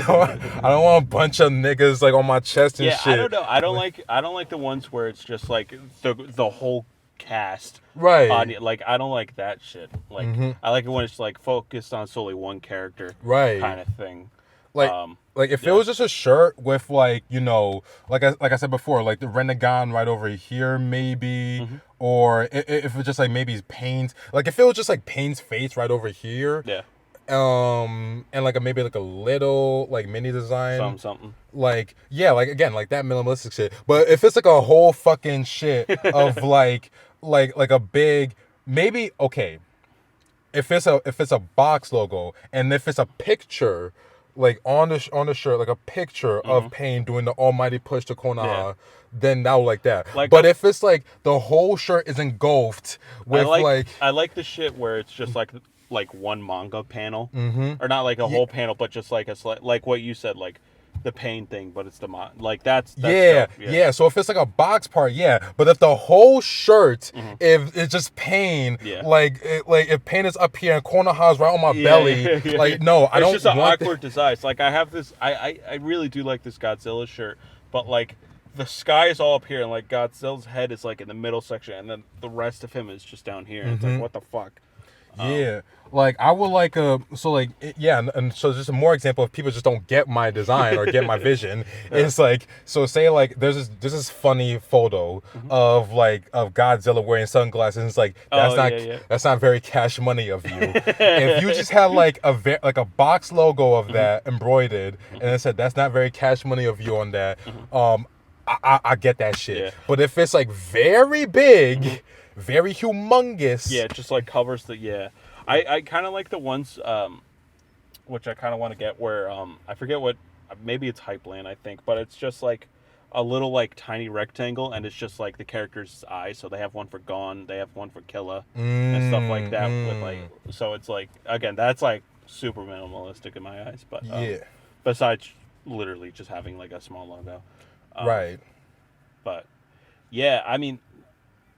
Speaker 2: don't want a bunch of niggas like on my chest and shit.
Speaker 1: I don't know. I don't like the ones where it's just like the whole cast.
Speaker 2: Right.
Speaker 1: Like, I don't like that shit. Like, I like it when it's like focused on solely one character.
Speaker 2: Right.
Speaker 1: Kind of thing.
Speaker 2: Like if it was just a shirt with like, you know, like I said before, like the Renegon right over here maybe, or if it's just like maybe Pain's, like if it was just like Pain's face right over here.
Speaker 1: Yeah.
Speaker 2: And like maybe like a little like mini design,
Speaker 1: Something.
Speaker 2: like yeah, like again like that minimalistic shit. But if it's like a whole fucking shit of like a big maybe okay, if it's a box logo and if it's a picture like on the shirt, like a picture of Pain doing the almighty push to Konoha, then I would like that.
Speaker 1: Like,
Speaker 2: but if it's like the whole shirt is engulfed with
Speaker 1: I like the shit where it's just like one manga panel, or not like a whole panel, but just like like what you said, like the Pain thing, but it's the like that's
Speaker 2: yeah,
Speaker 1: dope.
Speaker 2: yeah. So if it's like a box part, yeah. But if the whole shirt, if it's just Pain, like if Pain is up here and Konoha's right on my belly, like no, I don't.
Speaker 1: It's just an
Speaker 2: want
Speaker 1: awkward design. It's like I have this. I really do like this Godzilla shirt, but like the sky is all up here, and like Godzilla's head is like in the middle section, and then the rest of him is just down here. And it's like, what the fuck?
Speaker 2: Yeah, like I would like and so just a more example if people just don't get my design or get my vision. It's like, so say like there's this funny photo of Godzilla wearing sunglasses, and it's like that's not very cash money of you. If you just had like a box logo of that embroidered and it said that's not very cash money of you on that, I get that shit.
Speaker 1: Yeah.
Speaker 2: But if it's like very big, very humongous.
Speaker 1: Yeah, it just like covers the I kind of like the ones which I kind of want to get where I forget what, maybe it's Hypeland I think, but it's just like a little like tiny rectangle and it's just like the character's eyes. So they have one for Gon, they have one for Killa and stuff like that with like, so it's like, again, that's like super minimalistic in my eyes, but besides literally just having like a small logo.
Speaker 2: Right.
Speaker 1: But yeah, I mean,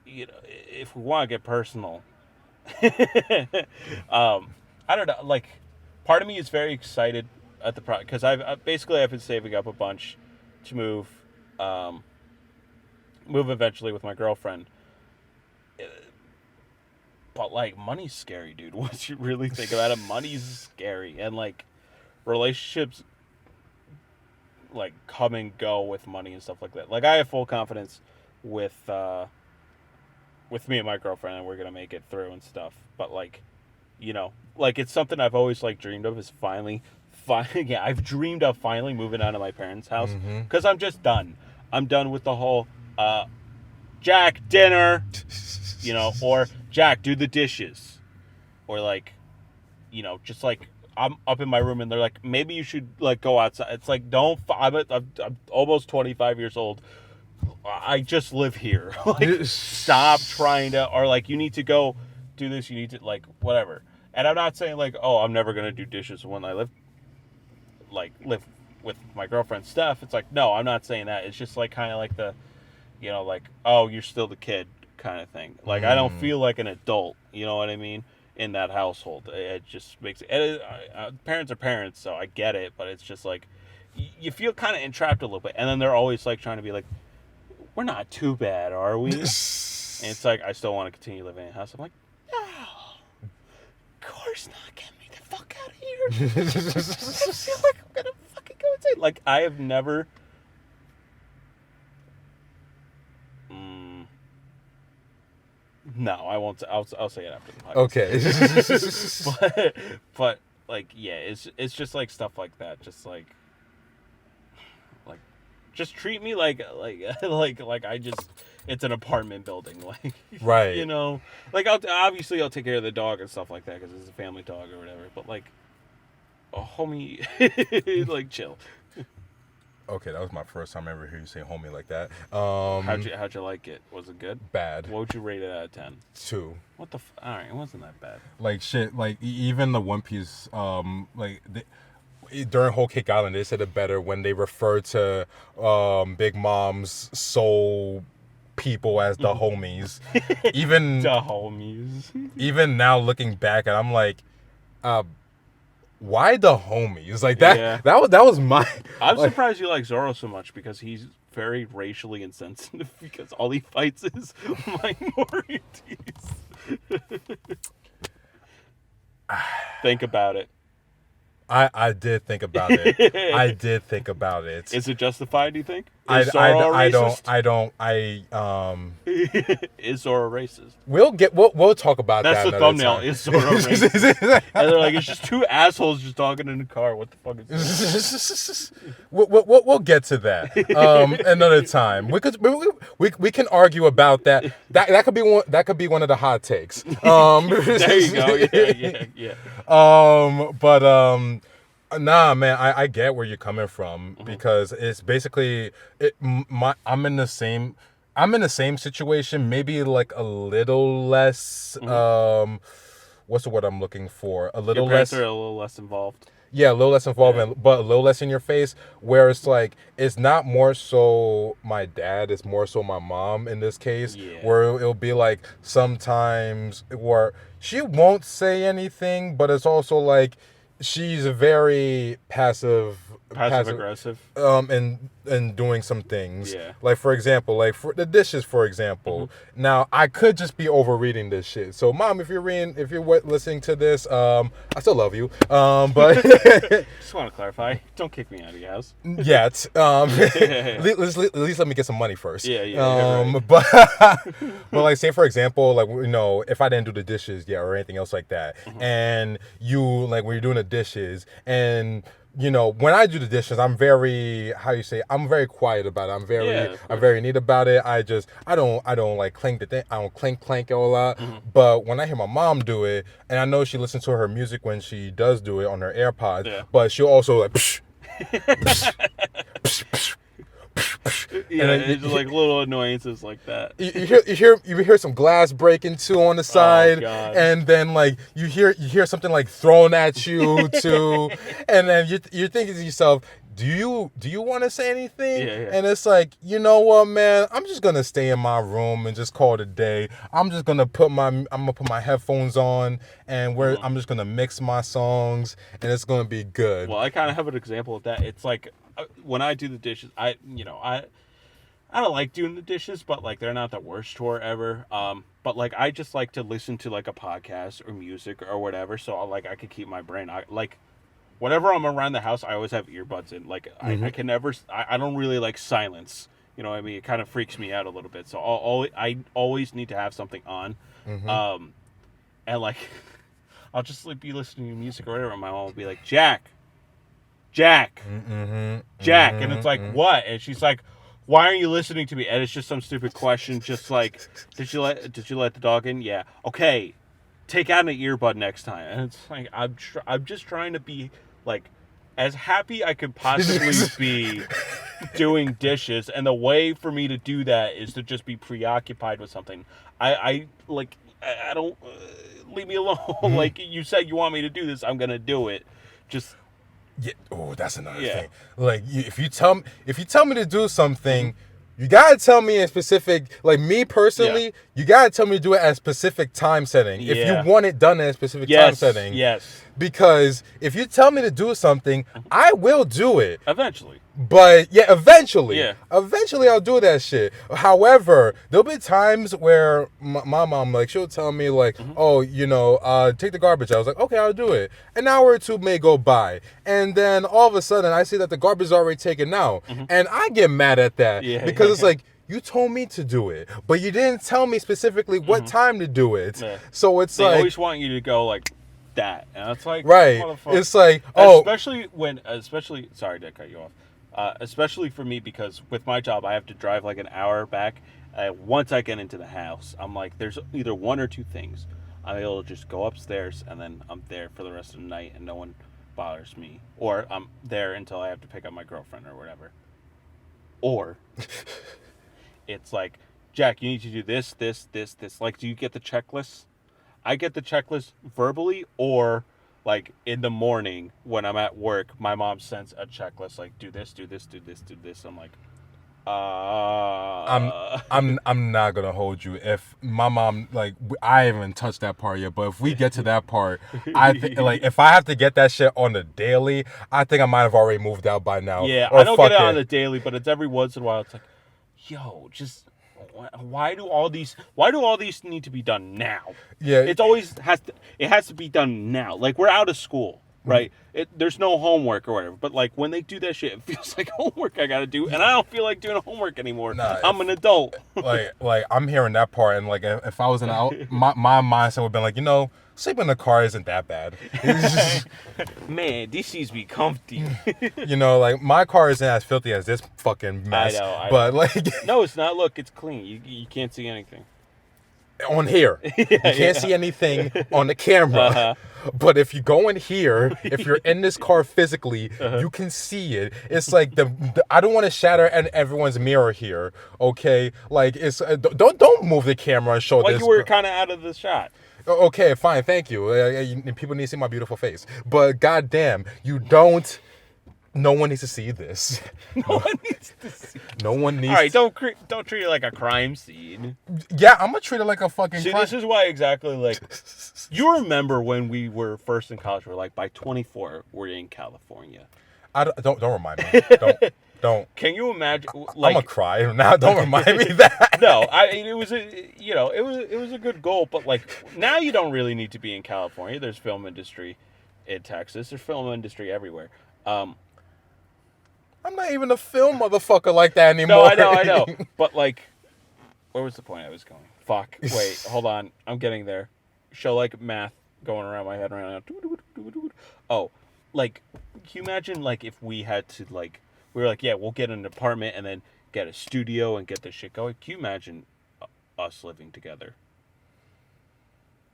Speaker 1: you know, if we want to get personal, I don't know. Like, part of me is very excited at the project because I've been saving up a bunch to move eventually with my girlfriend. But like, money's scary, dude. Once you really think about it, money's scary, and like relationships like come and go with money and stuff like that. Like, I have full confidence with me and my girlfriend, and we're gonna make it through and stuff. But like, you know, like it's something I've always like dreamed of is finally, yeah, I've dreamed of finally moving out of my parents' house because I'm just done. I'm done with the whole Jack, dinner, you know, or Jack, do the dishes, or like, you know, just like I'm up in my room and they're like, maybe you should like go outside. It's like, don't. I'm almost 25 years old. I just live here. Like, stop trying to, or like, you need to go do this. You need to like whatever. And I'm not saying like, oh, I'm never gonna do dishes when I live with my girlfriend Steph. It's like, no, I'm not saying that. It's just like kind of like the, like, oh, you're still the kid kind of thing. Like, I don't feel like an adult. You know what I mean? In that household, it just makes it. Parents are parents, so I get it. But it's just like, you feel kind of entrapped a little bit, and then they're always like trying to be like, we're not too bad, are we? And it's like, I still want to continue living in a house. I'm like, no, of course not. Get me the fuck out of here. I feel like I'm gonna fucking go insane. Like, I have never. No, I won't. I'll say it after the podcast. Okay. but like, yeah, it's just like stuff like that. Just like just treat me like I just, it's an apartment building, like,
Speaker 2: right.
Speaker 1: Like, I'll take care of the dog and stuff like that because it's a family dog or whatever. But like, a homie, like, chill.
Speaker 2: Okay, that was my first time ever hearing you say homie like that.
Speaker 1: How'd you like it? Was it good?
Speaker 2: Bad.
Speaker 1: What would you rate it out of 10?
Speaker 2: 2.
Speaker 1: What the? All right, it wasn't that bad.
Speaker 2: Like shit. Like even the One Piece. During Whole Cake Island, they said it better when they referred to Big Mom's soul people as the homies. Even
Speaker 1: the homies.
Speaker 2: Even now, looking back, and I'm like, why the homies? Like that. Yeah. That was my.
Speaker 1: I'm surprised you like Zoro so much because he's very racially insensitive because all he fights is minorities. Think about it.
Speaker 2: I did think about it. I did think about it.
Speaker 1: Is it justified, do you think?
Speaker 2: I don't.
Speaker 1: Is Zoro racist?
Speaker 2: We'll talk about that.
Speaker 1: That's the thumbnail. Time. Is Zoro racist? And they're like, it's just two assholes just talking in the car. What the fuck is this?
Speaker 2: We'll get to that another time. We can argue about that. That could be one. That could be one of the hot takes.
Speaker 1: There you go. Yeah.
Speaker 2: Nah, man, I get where you're coming from because it's basically I'm in the same situation, maybe like a little less. What's the word I'm looking for? A little
Speaker 1: Your parents
Speaker 2: less.
Speaker 1: are a little less involved.
Speaker 2: Yeah, a little less involvement, but a little less in your face. Where it's like, it's not more so my dad, it's more so my mom in this case. Yeah. Where it'll be like sometimes where she won't say anything, but it's also like she's very passive
Speaker 1: aggressive.
Speaker 2: And doing some things.
Speaker 1: Yeah.
Speaker 2: Like for example, like for the dishes, for example. Now I could just be overreading this shit. So mom, if you're listening to this, I still love you. But
Speaker 1: just want to clarify, don't kick me out of your house.
Speaker 2: Yet. At least let me get some money first.
Speaker 1: Yeah. Right.
Speaker 2: But like say for example, like if I didn't do the dishes, or anything else like that, and you like when you're doing the dishes and when I do the dishes, I'm very, I'm very quiet about it. I'm very neat about it. I don't like clank the thing. I don't clank a lot. But when I hear my mom do it, and I know she listens to her music when she does do it on her AirPods, but she'll also like, psh, psh, psh, psh.
Speaker 1: Yeah, and it's just like little annoyances like that.
Speaker 2: You hear some glass breaking too on the side, and then like you hear something like thrown at you too, and then you're thinking to yourself, do you want to say anything?
Speaker 1: Yeah.
Speaker 2: And it's like, you know what, man, I'm just gonna stay in my room and just call it a day. I'm gonna put my headphones on and I'm just gonna mix my songs and it's gonna be good.
Speaker 1: Well, I kind of have an example of that. It's like when I do the dishes, I don't like doing the dishes, but like they're not the worst chore ever. But like I just like to listen to like a podcast or music or whatever, so I could keep my brain. Whenever I'm around the house, I always have earbuds in. Like I can never. I don't really like silence. You know what I mean? It kind of freaks me out a little bit. So I always need to have something on. And like I'll just like be listening to music or whatever. And my mom will be like, Jack, and it's like what? And she's like, why aren't you listening to me? And it's just some stupid question, just like, did you let the dog in? Yeah. Okay. take out an earbud next time. And it's like, I'm just trying to be, like, as happy I could possibly be doing dishes. And the way for me to do that is to just be preoccupied with something. I don't, leave me alone. Like, you said you want me to do this, I'm going to do it. Just...
Speaker 2: Yeah. Oh, that's another thing. Like, if you tell me to do something, you gotta tell me a specific. Like me personally, you gotta tell me to do it at a specific time setting. If you want it done at a specific time setting.
Speaker 1: Yes.
Speaker 2: Because if you tell me to do something, I will do it.
Speaker 1: Eventually.
Speaker 2: But yeah, eventually.
Speaker 1: Yeah.
Speaker 2: Eventually I'll do that shit. However, there'll be times where my mom, like, she'll tell me, like, oh, you know, take the garbage out. I was like, okay, I'll do it. An hour or two may go by. And then all of a sudden I see that the garbage is already taken out. And I get mad at that. Because it's like, you told me to do it, but you didn't tell me specifically what time to do it. Yeah. So it's
Speaker 1: they
Speaker 2: like... They
Speaker 1: always want you to go like that. And it's like...
Speaker 2: Right. It's like, oh...
Speaker 1: Especially... Sorry to cut you off. Especially for me, because with my job, I have to drive like an hour back. Once I get into the house, I'm like, there's either one or two things. I'm able to just go upstairs, and then I'm there for the rest of the night, and no one bothers me. Or I'm there until I have to pick up my girlfriend or whatever. Or it's like, Jack, you need to do this, this, this, this. Like, do you get the checklist? I get the checklist verbally, or... Like, in the morning, when I'm at work, my mom sends a checklist, like, do this, do this, do this, do this. I'm like,
Speaker 2: I'm not gonna hold you. If my mom, like, I haven't touched that part yet, but if we get to that part, I think, like, if I have to get that shit on the daily, I think I might have already moved out by now.
Speaker 1: Yeah, I don't get it on the daily, but it's every once in a while. It's like, yo, just... Why do all these need to be done now? Yeah, it has to be done now. Like, we're out of school, right? There's no homework or whatever. But like, when they do that shit, it feels like homework I gotta do, and I don't feel like doing homework anymore. I'm an adult.
Speaker 2: like I'm hearing that part, and like, if I was my mindset would have been like, you know, sleeping in the car isn't that bad.
Speaker 1: Man, these seats be comfy.
Speaker 2: You know, like, my car isn't as filthy as this fucking mess. I know. Like,
Speaker 1: no, it's not. Look, it's clean. You can't see anything.
Speaker 2: On here. You can't see anything on the camera. But if you go in here, if you're in this car physically, you can see it. It's like I don't want to shatter everyone's mirror here, okay? Like, it's don't move the camera and show this.
Speaker 1: Like, you were kind of out of the shot.
Speaker 2: Okay, fine, thank you. People need to see my beautiful face. But goddamn, you don't... No one needs to see this.
Speaker 1: No one needs to see.
Speaker 2: No one needs.
Speaker 1: All right, don't treat it like a crime scene.
Speaker 2: Yeah, I'm gonna treat it like a fucking.
Speaker 1: See, this is why exactly, like, you remember when we were first in college? We're like, by 24, we're in California.
Speaker 2: Don't remind me. Don't.
Speaker 1: Can you imagine?
Speaker 2: Like, I'm gonna cry now. Don't remind me that.
Speaker 1: No, it was a good goal, but like, now you don't really need to be in California. There's film industry in Texas. There's film industry everywhere.
Speaker 2: I'm not even a film motherfucker like that anymore.
Speaker 1: No, I know. But, like, where was the point I was going? Fuck. Wait, hold on. I'm getting there. Show, like, math going around my head right now. Oh, like, can you imagine, like, if we had to, like, we were like, yeah, we'll get an apartment and then get a studio and get this shit going. Can you imagine us living together?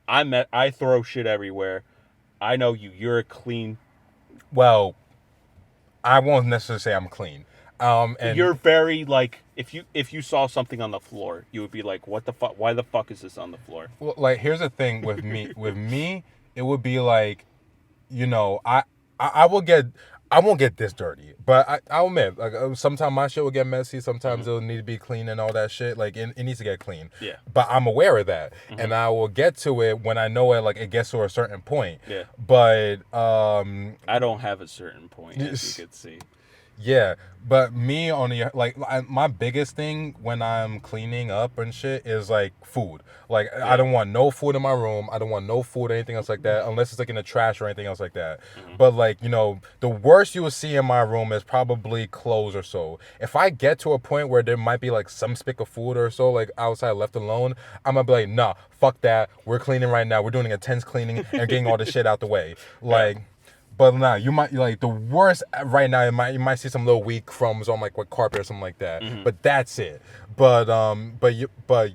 Speaker 1: I throw shit everywhere. I know you. You're a clean...
Speaker 2: Well... I won't necessarily say I'm clean. And
Speaker 1: you're very, like, if you saw something on the floor, you would be like, what the fuck? Why the fuck is this on the floor?
Speaker 2: Well, like, here's the thing with me. With me, it would be like, you know, I won't get this dirty, but I'll admit, like, sometimes my shit will get messy. Sometimes it'll need to be clean and all that shit. Like, it needs to get clean.
Speaker 1: Yeah.
Speaker 2: But I'm aware of that, and I will get to it when I know it. Like, it gets to a certain point.
Speaker 1: Yeah.
Speaker 2: But
Speaker 1: I don't have a certain point, as you could see.
Speaker 2: Yeah, but me on the like my biggest thing when I'm cleaning up and shit is like food. Like, I don't want no food in my room. I don't want no food or anything else like that, unless it's like in the trash or anything else like that. But like, you know, the worst you will see in my room is probably clothes or so. If I get to a point where there might be like some spick of food or so, like outside left alone, I'm gonna be like, nah, fuck that. We're cleaning right now. We're doing an intense cleaning and getting all this shit out the way. Like. But nah, you might like the worst right now. You might see some little weak crumbs on like what carpet or something like that. But that's it. But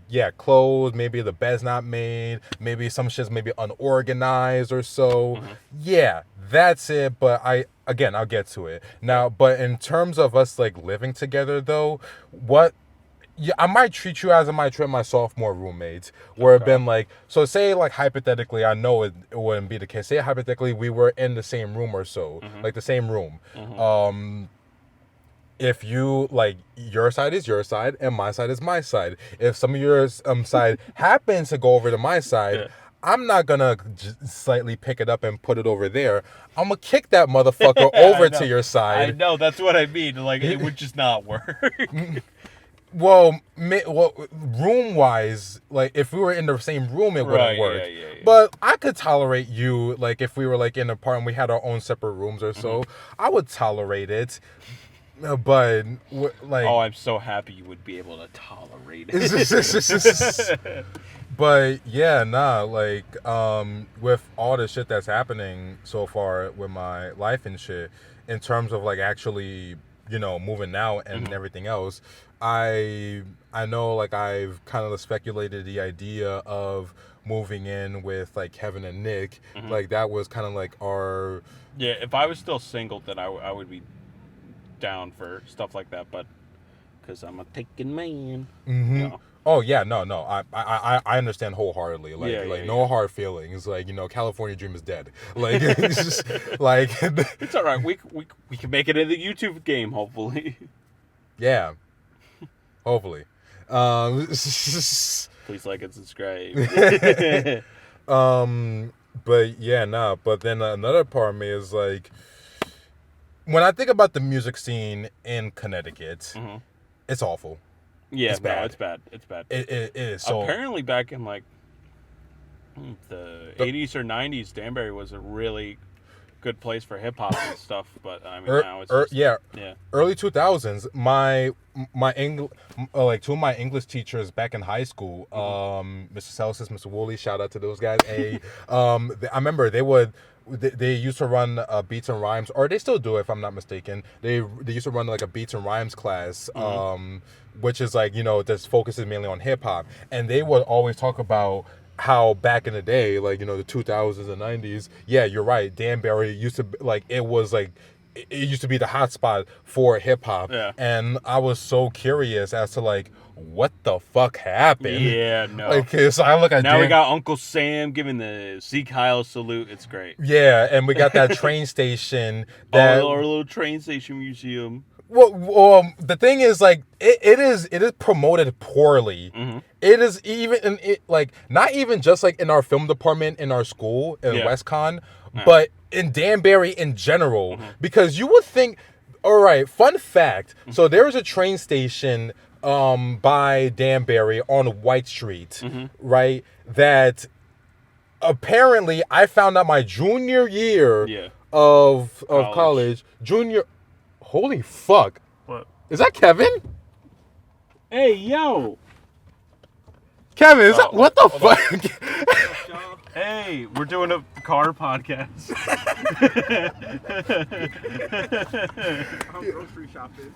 Speaker 2: yeah, clothes. Maybe the bed's not made. Maybe some shit's maybe unorganized or so. Yeah, that's it. But I'll get to it now. But in terms of us like living together though, what? Yeah, I might treat you as I might treat my sophomore roommates, where it been like, so say like hypothetically, I know it wouldn't be the case. Say hypothetically we were in the same room or so, like the same room. If you like your side is your side and my side is my side. If some of your side happens to go over to my side. I'm not gonna slightly pick it up and put it over there. I'm gonna kick that motherfucker over to your side.
Speaker 1: I know, that's what I mean. Like, it would just not work.
Speaker 2: Well, room-wise, like, if we were in the same room, it wouldn't work.
Speaker 1: Yeah.
Speaker 2: But I could tolerate you, like, if we were, like, in an apartment, we had our own separate rooms or so. I would tolerate it. But, like...
Speaker 1: Oh, I'm so happy you would be able to tolerate it.
Speaker 2: But, yeah, nah, like, with all the shit that's happening so far with my life and shit, in terms of, like, actually, you know, moving out and everything else... I know, like, I've kind of speculated the idea of moving in with, like, Kevin and Nick. Like, that was kind of, like, our...
Speaker 1: Yeah, if I was still single, then I would be down for stuff like that, but... Because I'm a taken man. You know?
Speaker 2: Oh, yeah, no. I understand wholeheartedly. Like, no hard feelings. Like, you know, California dream is dead. Like, it's just, like...
Speaker 1: It's all right. We can make it in the YouTube game, hopefully.
Speaker 2: Yeah. Hopefully.
Speaker 1: Please like and subscribe.
Speaker 2: But yeah, nah. But then another part of me is like, when I think about the music scene in Connecticut, it's awful.
Speaker 1: Yeah,
Speaker 2: it's bad.
Speaker 1: It's bad. It's bad.
Speaker 2: It is. So
Speaker 1: apparently, back in like the 80s or 90s, Danbury was a really good place for hip hop and stuff, but I mean now it's just,
Speaker 2: early 2000s. My like two of my English teachers back in high school, Mr. Celsius, Mr. Woolley, shout out to those guys. I remember they used to run beats and rhymes, or they still do, if I'm not mistaken. They used to run like a beats and rhymes class, which is like, you know, this focuses mainly on hip hop, and they would always talk about how back in the day, like, you know, the 2000s and 90s, yeah, you're right, Danbury used to, like, it was like, it used to be the hotspot for hip hop.
Speaker 1: Yeah.
Speaker 2: And I was so curious as to, like, what the fuck happened?
Speaker 1: Yeah, no.
Speaker 2: Like, so I look at
Speaker 1: now we got Uncle Sam giving the Zeke Heil salute. It's great.
Speaker 2: Yeah, and we got that train station. That
Speaker 1: our little train station museum.
Speaker 2: Well, the thing is, like, it is promoted poorly. It is even like, not even just like in our film department in our school in WestCon, but in Danbury in general. Because you would think, all right, fun fact. So there is a train station by Danbury on White Street, right? That apparently I found out my junior year of college. Holy fuck.
Speaker 1: What?
Speaker 2: Is that Kevin?
Speaker 1: Hey, yo.
Speaker 2: Kevin, is that, what the fuck?
Speaker 1: Hey, we're doing a car podcast.
Speaker 3: I'm grocery shopping.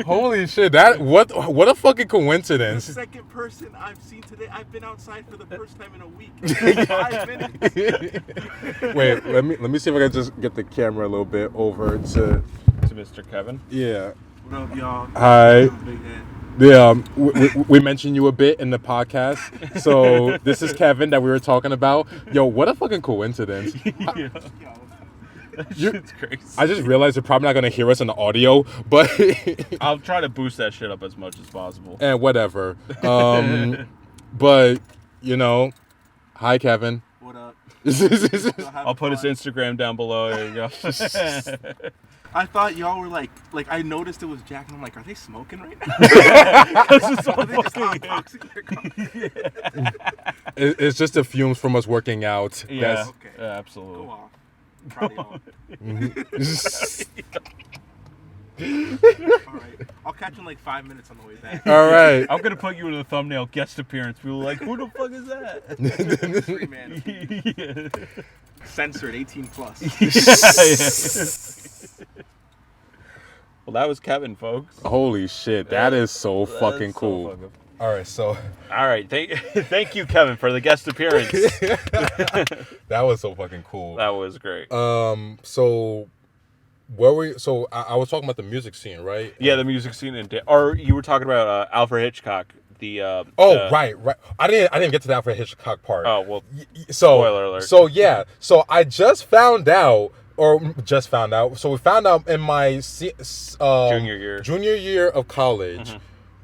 Speaker 2: Holy shit, what a fucking coincidence.
Speaker 3: Second person I've seen today. I've been outside for the first time in a week. 5 minutes.
Speaker 2: Wait, let me see if I can just get the camera a little bit over to
Speaker 1: Mr. Kevin.
Speaker 2: Yeah.
Speaker 3: What up, y'all?
Speaker 2: Hi. Yeah, we mentioned you a bit in the podcast. So this is Kevin that we were talking about. Yo, what a fucking coincidence.
Speaker 1: It's crazy.
Speaker 2: I just realized you're probably not going to hear us in the audio, but...
Speaker 1: I'll try to boost that shit up as much as possible.
Speaker 2: And whatever. But, you know, hi, Kevin.
Speaker 3: What up?
Speaker 1: I'll put his Instagram down below. There you go.
Speaker 3: I thought y'all were like I noticed it was Jack, and I'm like, are they smoking right now?
Speaker 2: It's just the fumes from us working out.
Speaker 1: Yeah, absolutely.
Speaker 3: Go off. Proud of y'all. All right. I'll catch you in like 5 minutes on the way back.
Speaker 2: All right.
Speaker 1: I'm gonna put you in the thumbnail guest appearance. People are like, who the fuck is that?
Speaker 3: Mystery man.
Speaker 1: Yeah.
Speaker 3: Censored 18 plus.
Speaker 1: Well, that was Kevin, folks.
Speaker 2: Holy shit, that is so fucking
Speaker 1: so
Speaker 2: cool.
Speaker 1: fucking-
Speaker 2: All right, so
Speaker 1: All right, thank you, Kevin, for the guest appearance.
Speaker 2: that was so fucking cool.
Speaker 1: That was great.
Speaker 2: So where were you? So I was talking about the music scene, right?
Speaker 1: Yeah, the music scene or you were talking about Alfred Hitchcock.
Speaker 2: Right. I didn't get to the Alfred Hitchcock part.
Speaker 1: Oh well.
Speaker 2: So
Speaker 1: Spoiler alert.
Speaker 2: So yeah. So I just found out. So we found out in my junior year of college,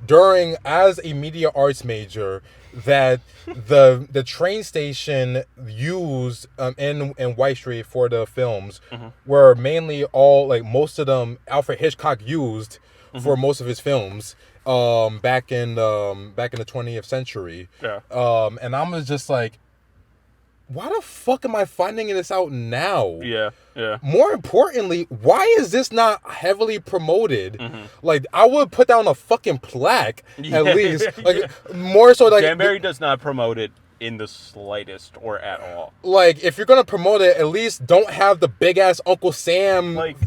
Speaker 2: during as a media arts major, that the train station used in White Street for the films were mainly all like most of them Alfred Hitchcock used for most of his films back in the 20th century.
Speaker 1: Yeah.
Speaker 2: And I'm just like, why the fuck am I finding this out now?
Speaker 1: Yeah.
Speaker 2: More importantly, why is this not heavily promoted? Like, I would put down a fucking plaque at least. Like, more so like
Speaker 1: Danbury does not promote it in the slightest or at all.
Speaker 2: Like, if you're gonna promote it, at least don't have the big ass Uncle Sam.
Speaker 1: Like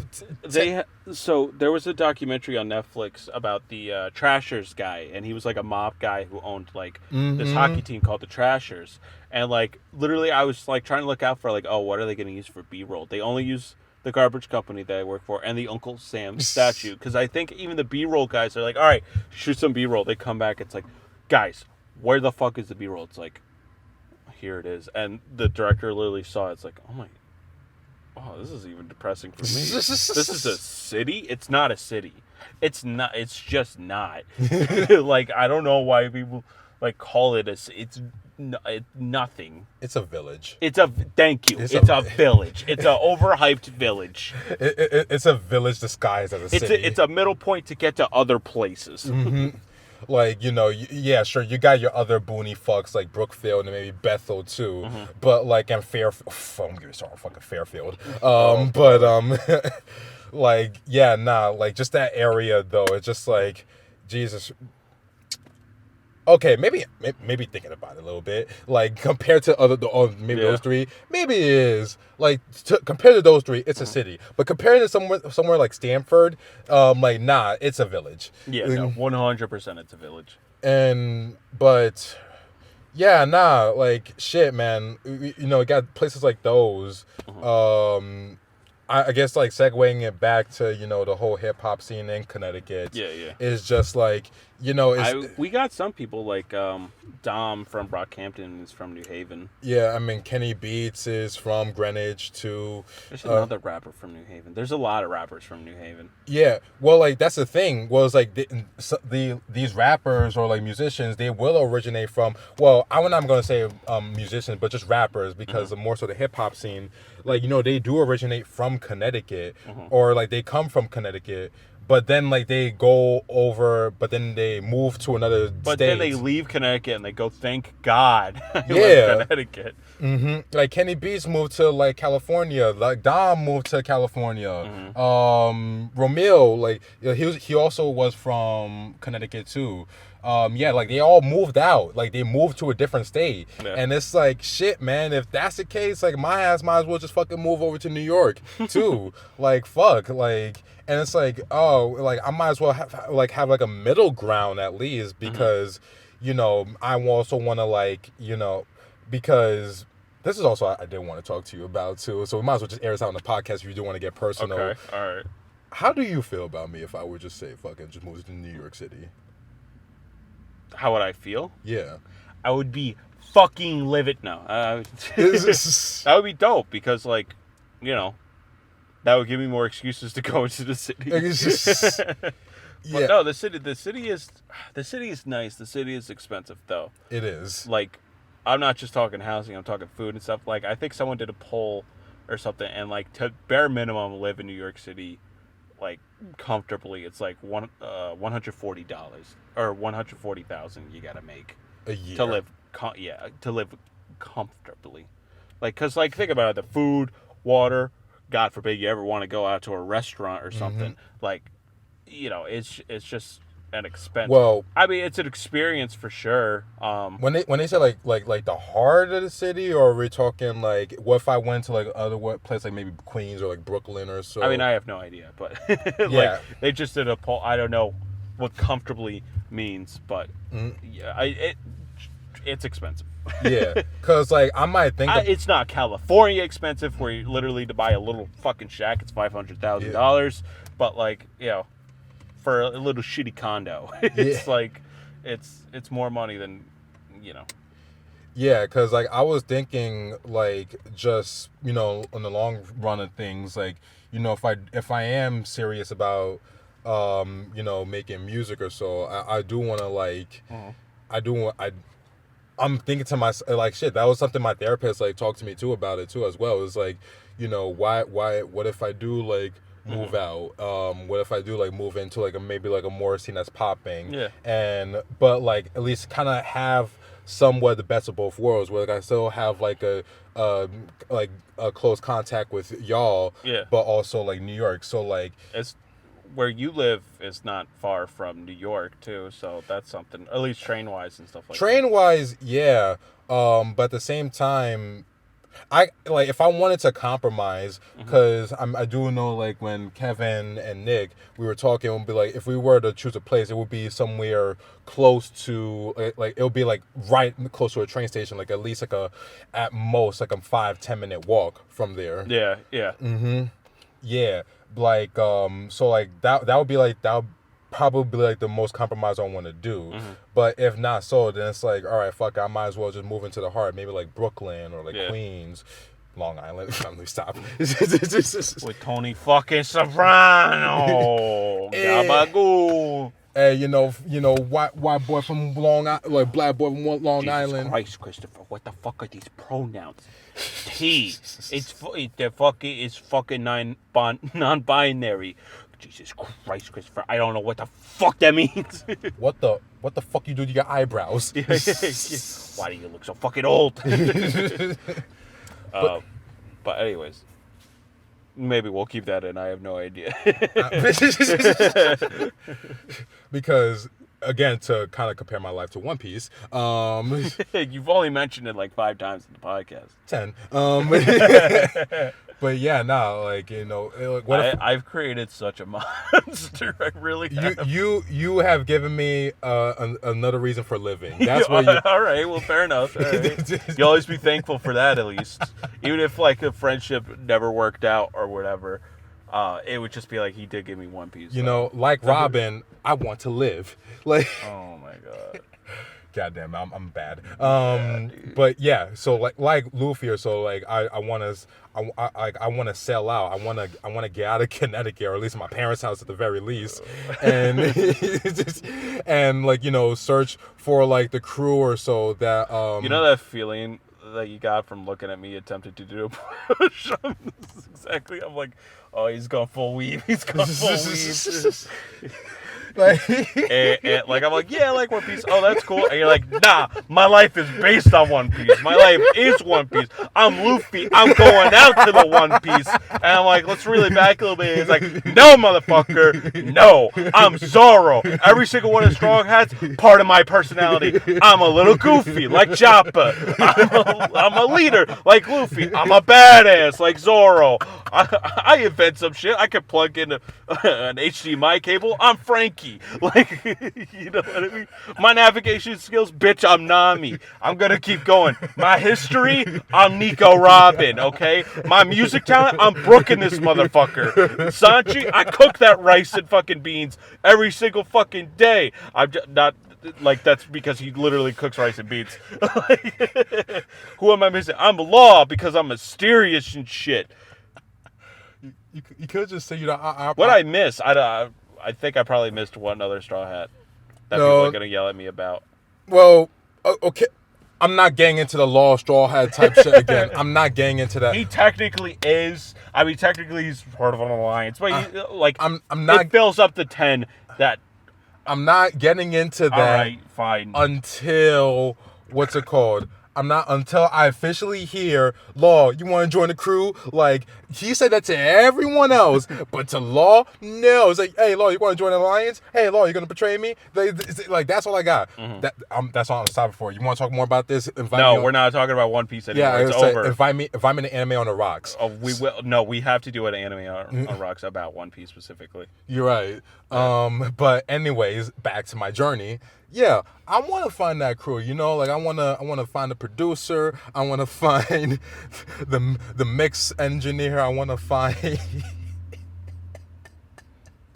Speaker 1: so there was a documentary on Netflix about the Trashers guy, and he was like a mob guy who owned like this hockey team called the Trashers. And like literally I was like trying to look out for like, oh, what are they going to use for B-roll? They only use the garbage company that I work for and the Uncle Sam statue, because I think even the B-roll guys are like, all right, shoot some B-roll. They come back, it's like, guys, where the fuck is the B-roll? It's like, here it is. And the director literally saw it. It's like, oh, this is even depressing for me. This is a city? It's not a city. It's just not. Like, I don't know why people like call it it's nothing.
Speaker 2: It's a village.
Speaker 1: Thank you. It's a village. It's an overhyped village.
Speaker 2: It's a village disguised as a city.
Speaker 1: It's a middle point to get to other places.
Speaker 2: Like, yeah, sure, you got your other boony fucks like Brookfield and maybe Bethel too, but like in Fairfield, I'm gonna start fucking Fairfield. Like, yeah, nah, like just that area though, it's just like, Jesus. Okay, maybe thinking about it a little bit, like compared to those three, maybe it is like compared to those three, it's a city. But compared to somewhere like Stanford, like nah, it's a village.
Speaker 1: Yeah, no, 100% it's a village.
Speaker 2: But yeah, nah, like shit, man. It got places like those. I guess like segueing it back to the whole hip hop scene in Connecticut.
Speaker 1: Yeah.
Speaker 2: Is just like
Speaker 1: we got some people like Dom from Brockhampton is from New Haven.
Speaker 2: Yeah, I mean Kenny Beats is from Greenwich too.
Speaker 1: There's another rapper from New Haven. There's a lot of rappers from New Haven.
Speaker 2: Yeah, well, like that's the thing. Was like these rappers or like musicians, they will originate from. Well, I'm not gonna say musicians, but just rappers, because more so the hip hop scene. Like they do originate from Connecticut, or like they come from Connecticut. But then, like, they go over, but then they move to another state.
Speaker 1: But then they leave Connecticut and they go, thank God I
Speaker 2: yeah.
Speaker 1: left Connecticut.
Speaker 2: Like, Kenny Beats moved to, like, California. Like, Dom moved to California. Romeo, like, he also was from Connecticut, too. Yeah, like, they all moved out. Like, they moved to a different state. Yeah. And it's like, shit, man, if that's the case, like, my ass might as well just fucking move over to New York, too. Like, fuck, like... And it's like, oh, like I might as well have a middle ground at least, because, I also want to like, because this is also I did want to talk to you about too. So we might as well just air this out on the podcast if you do want to get personal.
Speaker 1: Okay, all right.
Speaker 2: How do you feel about me if I would just say fucking just move to New York City?
Speaker 1: How would I feel?
Speaker 2: Yeah.
Speaker 1: I would be fucking livid. No. That would be dope because, like, that would give me more excuses to go into the city. But no, the city is nice. The city is expensive though.
Speaker 2: It is.
Speaker 1: Like, I'm not just talking housing, I'm talking food and stuff. Like, I think someone did a poll or something, and like to bare minimum live in New York City, like comfortably, it's like $140 or $140,000 you gotta make
Speaker 2: a year
Speaker 1: to live. To live comfortably. Like, cause like think about it, the food, water. God forbid you ever want to go out to a restaurant or something. Like, it's just an expense.
Speaker 2: Well,
Speaker 1: I mean, it's an experience for sure.
Speaker 2: when they say like the heart of the city, or are we talking like what if I went to like other place like maybe Queens or like Brooklyn or so?
Speaker 1: I mean, I have no idea, but
Speaker 2: Yeah.
Speaker 1: like they just did a poll. I don't know what comfortably means, but yeah, it's expensive.
Speaker 2: Yeah, because like I might think
Speaker 1: it's not California expensive, where you literally to buy a little fucking shack, it's $500,000. But like, for a little shitty condo, it's like it's more money than
Speaker 2: Yeah, because like I was thinking like just in the long run of things, like if I am serious about making music or so, I do want to like I'm thinking to myself like shit. That was something my therapist like talked to me too about it too as well. It was like why what if I do like move out? What if I do like move into like maybe like a more scene that's popping?
Speaker 1: Yeah.
Speaker 2: But like at least kind of have somewhat the best of both worlds, where like I still have like a close contact with y'all, but also like New York. So like
Speaker 1: it's where you live is not far from New York too, so that's something, at least train wise and stuff like that.
Speaker 2: Train wise, yeah. But at the same time, I like if I wanted to compromise, because I do know like when Kevin and Nick we were talking, it would be like if we were to choose a place, it would be somewhere close to like it would be like right close to a train station, like at least like at most like a 5-10 minute walk from there.
Speaker 1: Yeah.
Speaker 2: Yeah, like so like that would be like that would probably be like the most compromise I want to do. But if not so, then it's like, all right, fuck, I might as well just move into the heart, maybe like Brooklyn or like Queens, Long Island. Let me stop.
Speaker 1: With Tony fucking Soprano. Gabagool.
Speaker 2: Hey, white boy from Long Island, like black boy from Long Island.
Speaker 1: Jesus Christ, Christopher, what the fuck are these pronouns? T. It's fucking non-binary. Jesus Christ, Christopher, I don't know what the fuck that means.
Speaker 2: What the fuck you do to your eyebrows?
Speaker 1: Why do you look so fucking old? But anyways, maybe we'll keep that in. I have no idea.
Speaker 2: Because again, to kind of compare my life to One Piece,
Speaker 1: you've only mentioned it like 5 times in the podcast.
Speaker 2: 10. But yeah, no, like what
Speaker 1: I've created such a monster. I really have.
Speaker 2: You have given me another reason for living. That's what you.
Speaker 1: All right, well, fair enough. All right. You always be thankful for that, at least, even if like a friendship never worked out or whatever. It would just be like he did give me One Piece.
Speaker 2: Like Robin, I want to live. Like.
Speaker 1: Oh my god.
Speaker 2: Goddamn, I'm bad. But yeah, so like Luffy, or so like I want to sell out. I want to get out of Connecticut, or at least my parents' house at the very least, and and like search for like the crew or so that
Speaker 1: that feeling that you got from looking at me attempted to do a push. Exactly. I'm like, oh, he's gone full weave. He's gone full weave. and like I'm like, yeah, I like One Piece. Oh, that's cool. And you're like, nah, my life is based on One Piece. My life is One Piece. I'm Luffy. I'm going out to the One Piece. And I'm like, let's reel it back a little bit. It's like, no, motherfucker, no. I'm Zoro. Every single one of Strong Hats, part of my personality. I'm a little goofy like Chopper. I'm a leader like Luffy. I'm a badass like Zoro. I invent some shit. I could plug in an HDMI cable. I'm Frankie. Like, you know what I mean? My navigation skills, bitch, I'm Nami. I'm gonna keep going. My history, I'm Nico Robin, okay? My music talent, I'm brooking this motherfucker. Sanji, I cook that rice and fucking beans every single fucking day. I'm just not... Like, that's because he literally cooks rice and beans. Who am I missing? I'm Law because I'm mysterious and shit.
Speaker 2: You could just say,
Speaker 1: what I miss, I think I probably missed one other Straw Hat that people are going to yell at me about.
Speaker 2: Well, okay. I'm not getting into the Law Straw Hat type shit again. I'm not getting into that.
Speaker 1: He technically is. I mean, technically he's part of an alliance. But,
Speaker 2: I'm not,
Speaker 1: it fills up the 10 that...
Speaker 2: I'm not getting into that.
Speaker 1: All right, fine.
Speaker 2: Until, what's it called? I'm not until I officially hear, Law, you want to join the crew? Like, he said that to everyone else, but to Law, no. It's like, hey, Law, you want to join the Alliance? Hey, Law, you going to betray me? Like, that's all I got. That's all I'm stopping for. You want to talk more about this?
Speaker 1: No, we're not talking about One Piece anymore.
Speaker 2: Yeah,
Speaker 1: it's over.
Speaker 2: If I'm in an anime on the rocks.
Speaker 1: Oh, we will. No, we have to do an anime on rocks about One Piece specifically.
Speaker 2: You're right. But anyways, back to my journey. Yeah, I want to find that crew. You know, like I want to find the producer. I want to find the mix engineer. I want to find.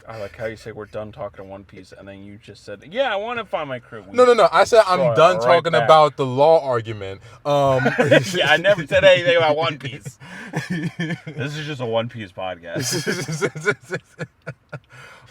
Speaker 1: I like how you say we're done talking to One Piece, and then you just said, "Yeah, I want to find my crew."
Speaker 2: No. I said I'm done talking about the law argument.
Speaker 1: Yeah, I never said anything about One Piece. This is just a One Piece podcast.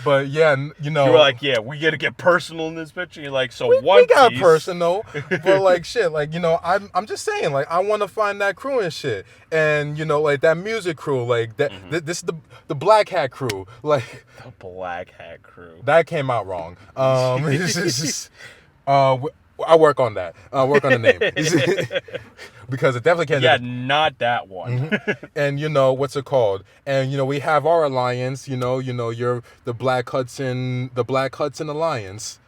Speaker 2: But yeah, you know,
Speaker 1: you were like, "Yeah, we got to get personal in this bitch," and you're like, "So
Speaker 2: we got personal," but like shit, like you know, I'm just saying, like I want to find that crew and shit, and you know, like that music crew, like that. This is the Black Hat crew, like
Speaker 1: the Black Hat crew.
Speaker 2: That came out wrong. I work on that. Work on the name because it definitely can't.
Speaker 1: Yeah, not that one.
Speaker 2: And you know what's it called? And you know we have our alliance. You know you're the Black Hudson Alliance.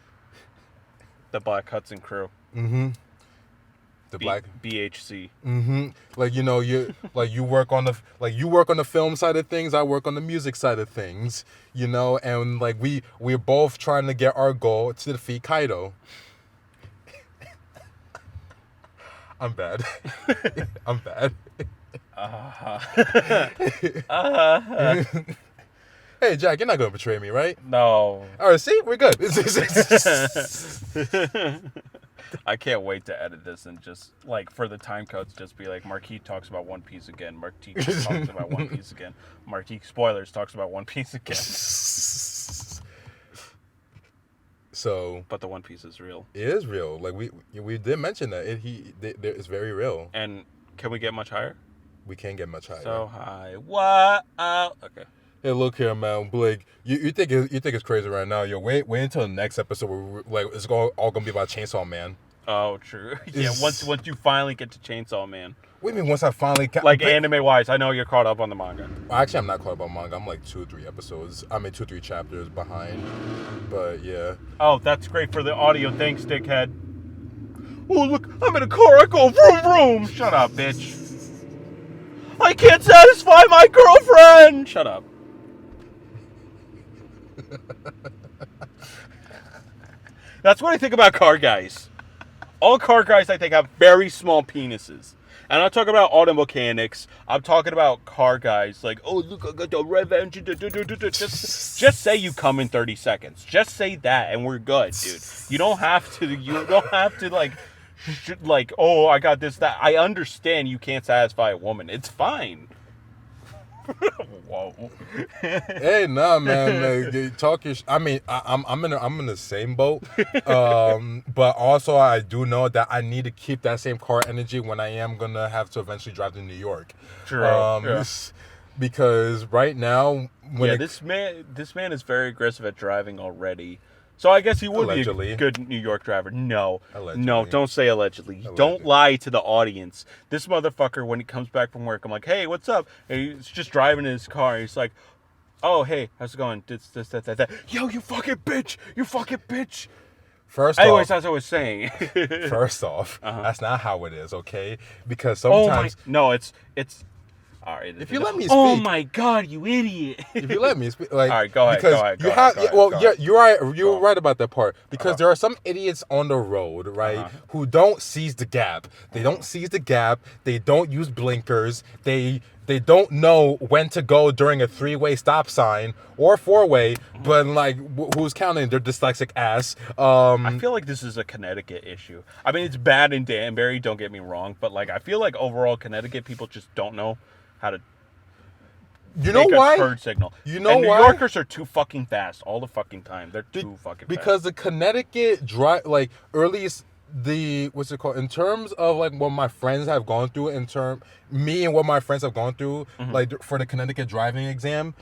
Speaker 1: The Black Hudson crew.
Speaker 2: The Black
Speaker 1: BHC.
Speaker 2: Like you know you work on the film side of things. I work on the music side of things. You know, and like we're both trying to get our goal to defeat Kaido. I'm bad. I'm bad. Hey, Jack, you're not going to betray me, right?
Speaker 1: No.
Speaker 2: All right, see? We're good.
Speaker 1: I can't wait to edit this and just, like, for the time codes, just be like, Markeith talks about One Piece again. Markeith talks about One Piece again. Markeith Spoilers talks about One Piece again.
Speaker 2: So,
Speaker 1: but the One Piece is real.
Speaker 2: It is real. Like we did mention that it's very real.
Speaker 1: And can we get much higher?
Speaker 2: We can't get much higher.
Speaker 1: So high. What? Okay.
Speaker 2: Hey, look here, man. Blake, you think it's crazy right now? Yo, wait until the next episode where like it's all gonna be about Chainsaw Man.
Speaker 1: Oh, true. Yeah, once you finally get to Chainsaw Man.
Speaker 2: What do you mean once I finally...
Speaker 1: anime-wise, I know you're caught up on the manga.
Speaker 2: Well, actually, I'm not caught up on manga. I'm like 2 or 3 chapters behind. But, yeah.
Speaker 1: Oh, that's great for the audio. Thanks, dickhead. Oh, look, I'm in a car. I go vroom, vroom. Shut up, bitch. I can't satisfy my girlfriend. Shut up. That's what I think about car guys. All car guys, I think, have very small penises. And I'm talking about auto mechanics. I'm talking about car guys. Like, oh, look, I got the rev engine. Just say you come in 30 seconds. Just say that, and we're good, dude. You don't have to, like, oh, I got this, that. I understand you can't satisfy a woman. It's fine. Whoa.
Speaker 2: Hey, nah, man. You talk your. I mean, I'm in the same boat. But also I do know that I need to keep that same car energy when I am gonna have to eventually drive to New York.
Speaker 1: True. Yeah.
Speaker 2: Because right now,
Speaker 1: this man is very aggressive at driving already. So I guess he would
Speaker 2: allegedly
Speaker 1: be a good New York driver. No,
Speaker 2: allegedly.
Speaker 1: No, don't say allegedly. Don't lie to the audience. This motherfucker, when he comes back from work, I'm like, hey, what's up? And he's just driving in his car. He's like, oh, hey, how's it going? This, that. Yo, you fucking bitch. You fucking bitch. Anyways, as I was saying.
Speaker 2: First off, that's not how it is, okay? Because sometimes...
Speaker 1: No, it's... All right.
Speaker 2: If you let me speak.
Speaker 1: Oh my God, you idiot!
Speaker 2: If you let me speak, like,
Speaker 1: all right, go ahead.
Speaker 2: Because you're right. You're right about that part. Because there are some idiots on the road, right, who don't seize the gap. They don't seize the gap. They don't use blinkers. They don't know when to go during a 3-way stop sign or 4-way. But like, who's counting their dyslexic ass?
Speaker 1: I feel like this is a Connecticut issue. I mean, it's bad in Danbury. Don't get me wrong, but like, I feel like overall Connecticut people just don't know how to make a turd signal.
Speaker 2: You know
Speaker 1: and
Speaker 2: why?
Speaker 1: New Yorkers are too fucking fast all the fucking time. They're too fucking fast.
Speaker 2: Because the Connecticut earliest what's it called? In terms of like what my friends have gone through, like for the Connecticut driving exam,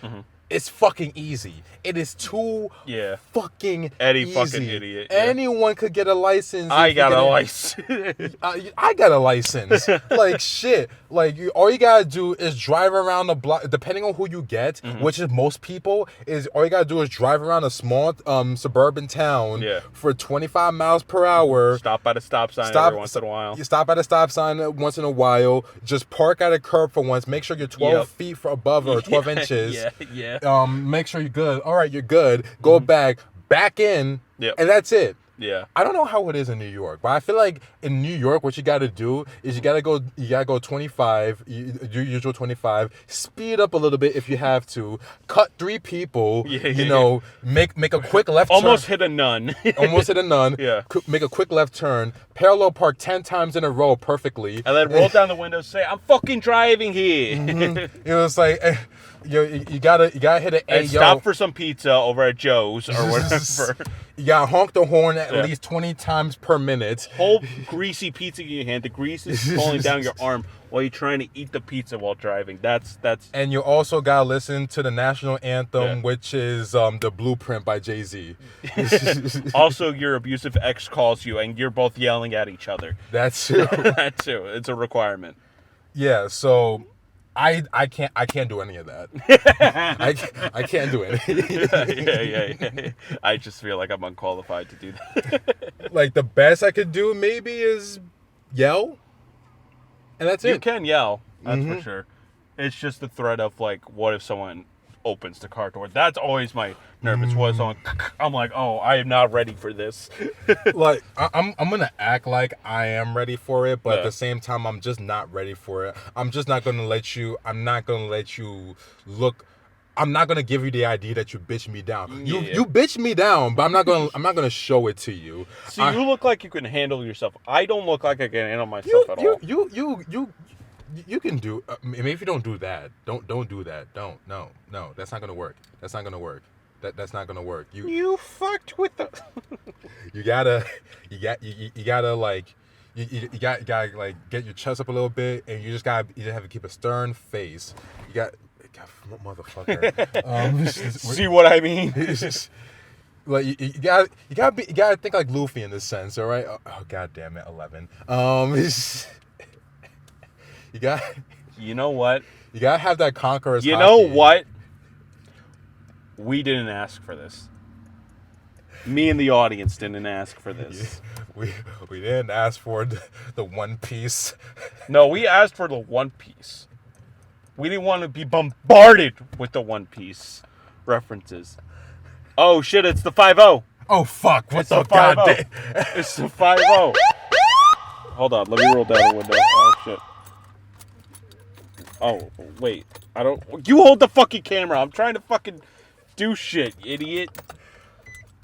Speaker 2: It's fucking easy. It is too fucking
Speaker 1: Any
Speaker 2: easy.
Speaker 1: fucking idiot. Yeah.
Speaker 2: Anyone could get a license.
Speaker 1: I got a license.
Speaker 2: I got a license. Like, shit. Like, all you gotta do is drive around the block, depending on who you get, which is most people, is all you gotta do is drive around a small suburban town for 25 miles per hour.
Speaker 1: Stop by the stop sign every once in a while.
Speaker 2: You stop at a stop sign once in a while. Just park at a curb for once. Make sure you're 12 feet above or 12 inches.
Speaker 1: Yeah.
Speaker 2: Make sure you're good. All right, you're good. Go back in, and that's it.
Speaker 1: Yeah.
Speaker 2: I don't know how it is in New York, but I feel like in New York, what you got to do is you gotta go 25, your usual 25, speed up a little bit if you have to, cut 3 people, make a quick left turn.
Speaker 1: Almost hit a nun.
Speaker 2: Yeah. Make a quick left turn, parallel park 10 times in a row perfectly.
Speaker 1: And then roll down the window and say, I'm fucking driving here.
Speaker 2: It was like, you gotta hit an
Speaker 1: and stop for some pizza over at Joe's or whatever.
Speaker 2: You gotta honk the horn at least 20 times per minute.
Speaker 1: Whole greasy pizza in your hand. The grease is falling down your arm while you're trying to eat the pizza while driving. That's.
Speaker 2: And you also gotta listen to the national anthem, which is the Blueprint by Jay-Z.
Speaker 1: Also, your abusive ex calls you, and you're both yelling at each other.
Speaker 2: That's true.
Speaker 1: That too. It's a requirement.
Speaker 2: Yeah. So. I can't do any of that. I can't do it.
Speaker 1: Yeah. I just feel like I'm unqualified to do that.
Speaker 2: Like, the best I could do maybe is yell, and that's it.
Speaker 1: You can yell, that's for sure. It's just the threat of, like, what if someone opens the car door? That's always my nervous. What if someone? I'm like, oh, I am not ready for this.
Speaker 2: Like, I'm gonna act like I am ready for it, but at the same time, I'm just not ready for it. I'm just not gonna let you. I'm not gonna let you look. I'm not gonna give you the idea that you bitch me down. You bitch me down, but I'm not gonna show it to you.
Speaker 1: See, you look like you can handle yourself. I don't look like I can handle myself at all.
Speaker 2: You can do. Maybe if you don't do that, don't do that. Don't. No. That's not gonna work. That's not gonna work. That's not gonna work.
Speaker 1: You fucked with the.
Speaker 2: You gotta like. You gotta like get your chest up a little bit, and you just have to keep a stern face. You got motherfucker.
Speaker 1: See what I mean?
Speaker 2: Like you gotta think like Luffy in this sense, all right? Oh god damn it, 11.
Speaker 1: You know what?
Speaker 2: You gotta have that conqueror's.
Speaker 1: You know what? We didn't ask for this. Me and the audience didn't ask for this.
Speaker 2: We didn't ask for the One Piece.
Speaker 1: No, we asked for the One Piece. We didn't want to be bombarded with the One Piece references. Oh shit! It's the 5-0.
Speaker 2: Oh fuck! What's
Speaker 1: the 5-0? It's the 5-0. Hold on, let me roll down the window. Oh shit. Oh wait, I don't. You hold the fucking camera. I'm trying to fucking do shit, idiot.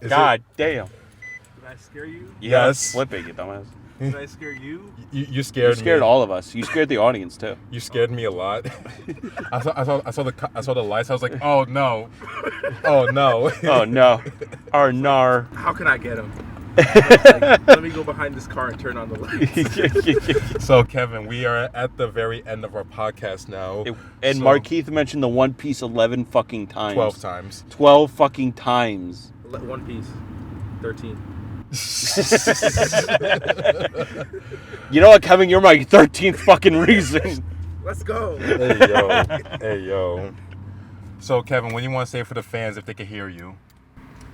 Speaker 1: God damn.
Speaker 3: Did I scare you?
Speaker 2: Yes.
Speaker 1: Flipping you dumbass.
Speaker 3: Did I scare you?
Speaker 2: You scared me.
Speaker 1: You scared all of us. You scared the audience too.
Speaker 2: You scared me a lot. I saw the lights. I was like, oh no, oh no,
Speaker 1: oh no, or nar.
Speaker 3: How can I get him? Like, let me go behind this car and turn on the lights.
Speaker 2: So Kevin, we are at the very end of our podcast now.
Speaker 1: And so, Markeith mentioned the One Piece 11 fucking times.
Speaker 2: 12 times.
Speaker 1: 12 fucking times.
Speaker 3: One Piece. 13.
Speaker 1: You know what, Kevin? You're my 13th fucking reason.
Speaker 3: Let's go.
Speaker 2: Hey yo. So Kevin, what do you want to say for the fans if they can hear you?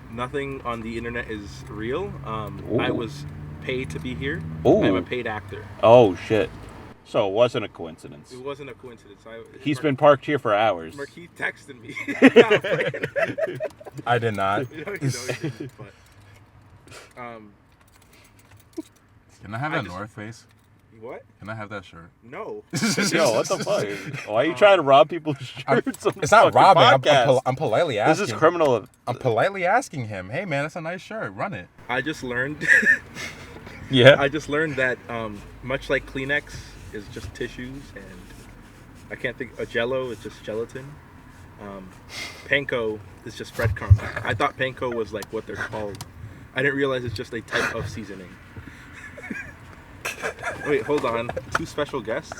Speaker 3: Nothing on the internet is real. I was paid to be here.
Speaker 1: Ooh.
Speaker 3: I'm a paid actor.
Speaker 1: Oh shit. So it wasn't a coincidence.
Speaker 3: It wasn't a coincidence.
Speaker 1: He's been parked here for hours.
Speaker 3: Markeith texted me.
Speaker 2: I did not.
Speaker 3: No, he didn't, but,
Speaker 2: can I have that North Face?
Speaker 3: What?
Speaker 2: Can I have that shirt?
Speaker 3: No.
Speaker 1: Yo, what the fuck? Why are you trying to rob people's shirts?
Speaker 2: It's not robbing. I'm politely asking.
Speaker 1: This is criminal.
Speaker 2: I'm politely asking him. Hey man, that's a nice shirt. Run it.
Speaker 3: I just learned.
Speaker 1: Yeah.
Speaker 3: I just learned that much like Kleenex is just tissues, and I can't think. A Jello is just gelatin. Panko is just breadcrumbs. I thought panko was like what they're called. I didn't realize it's just a type of seasoning. Wait, hold on. 2 special guests?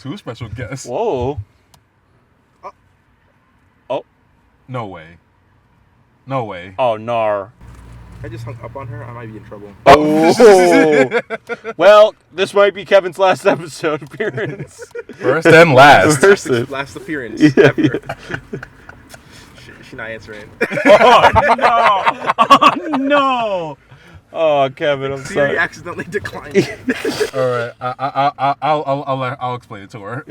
Speaker 2: 2 special guests?
Speaker 1: Whoa.
Speaker 2: No way. No way.
Speaker 1: Oh, nar.
Speaker 3: I just hung up on her. I might be in trouble.
Speaker 1: Oh. Well, this might be Kevin's last episode appearance.
Speaker 2: First and last.
Speaker 3: Last appearance ever. She not answering.
Speaker 1: Oh, no. Oh, no. Oh, Kevin, I'm
Speaker 3: Siri
Speaker 1: sorry.
Speaker 3: accidentally declined.
Speaker 2: All right, I'll explain it to her.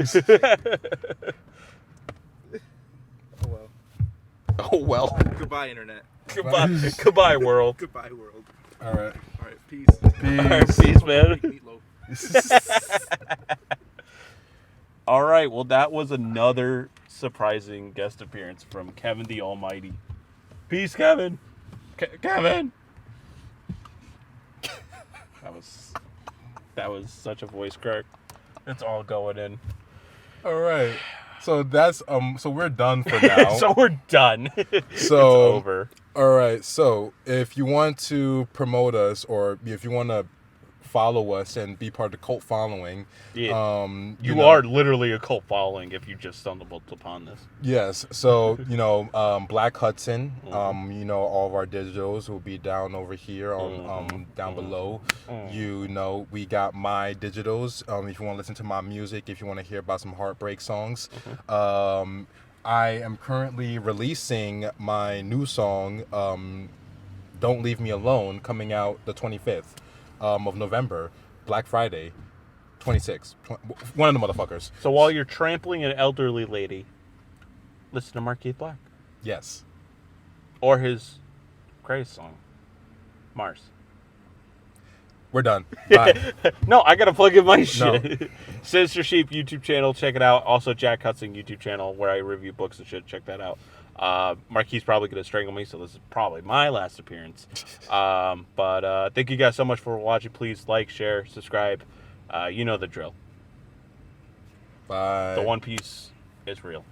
Speaker 3: Oh well.
Speaker 1: Oh, well.
Speaker 3: Goodbye, internet.
Speaker 1: Goodbye. Goodbye, world.
Speaker 3: Goodbye, world.
Speaker 2: All right.
Speaker 3: All right, peace.
Speaker 1: All right, peace, man.
Speaker 3: Meatloaf.
Speaker 1: All right, well, that was another surprising guest appearance from Kevin the Almighty. Peace, Kevin. Kevin. That was such a voice crack. It's all going in.
Speaker 2: All right. So that's so we're done for now.
Speaker 1: So we're done. It's
Speaker 2: So
Speaker 1: over.
Speaker 2: all right. So if you want to promote us, or if you want to follow us and be part of the cult following,
Speaker 1: Yeah. You
Speaker 2: know,
Speaker 1: are literally a cult following if you just stumbled upon this.
Speaker 2: Yes. So Black Hudson. All of our digitals will be down over here on down below. We got my digitals. If you want to listen to my music, if you want to hear about some heartbreak songs, I am currently releasing my new song, "Don't Leave Me Alone," coming out the 25th of November, Black Friday, 26th. One of the motherfuckers.
Speaker 1: So while you're trampling an elderly lady, listen to Markeith Black.
Speaker 2: Yes.
Speaker 1: Or his craze song, Mars.
Speaker 2: We're done. Bye.
Speaker 1: No, I gotta plug in my shit. Sinister Sheep YouTube channel, check it out. Also Jack Hudson YouTube channel where I review books and shit. Check that out. Marquis probably gonna strangle me, so this is probably my last appearance. But thank you guys so much for watching. Please like, share, subscribe. You know the drill.
Speaker 2: Bye.
Speaker 1: The One Piece is real.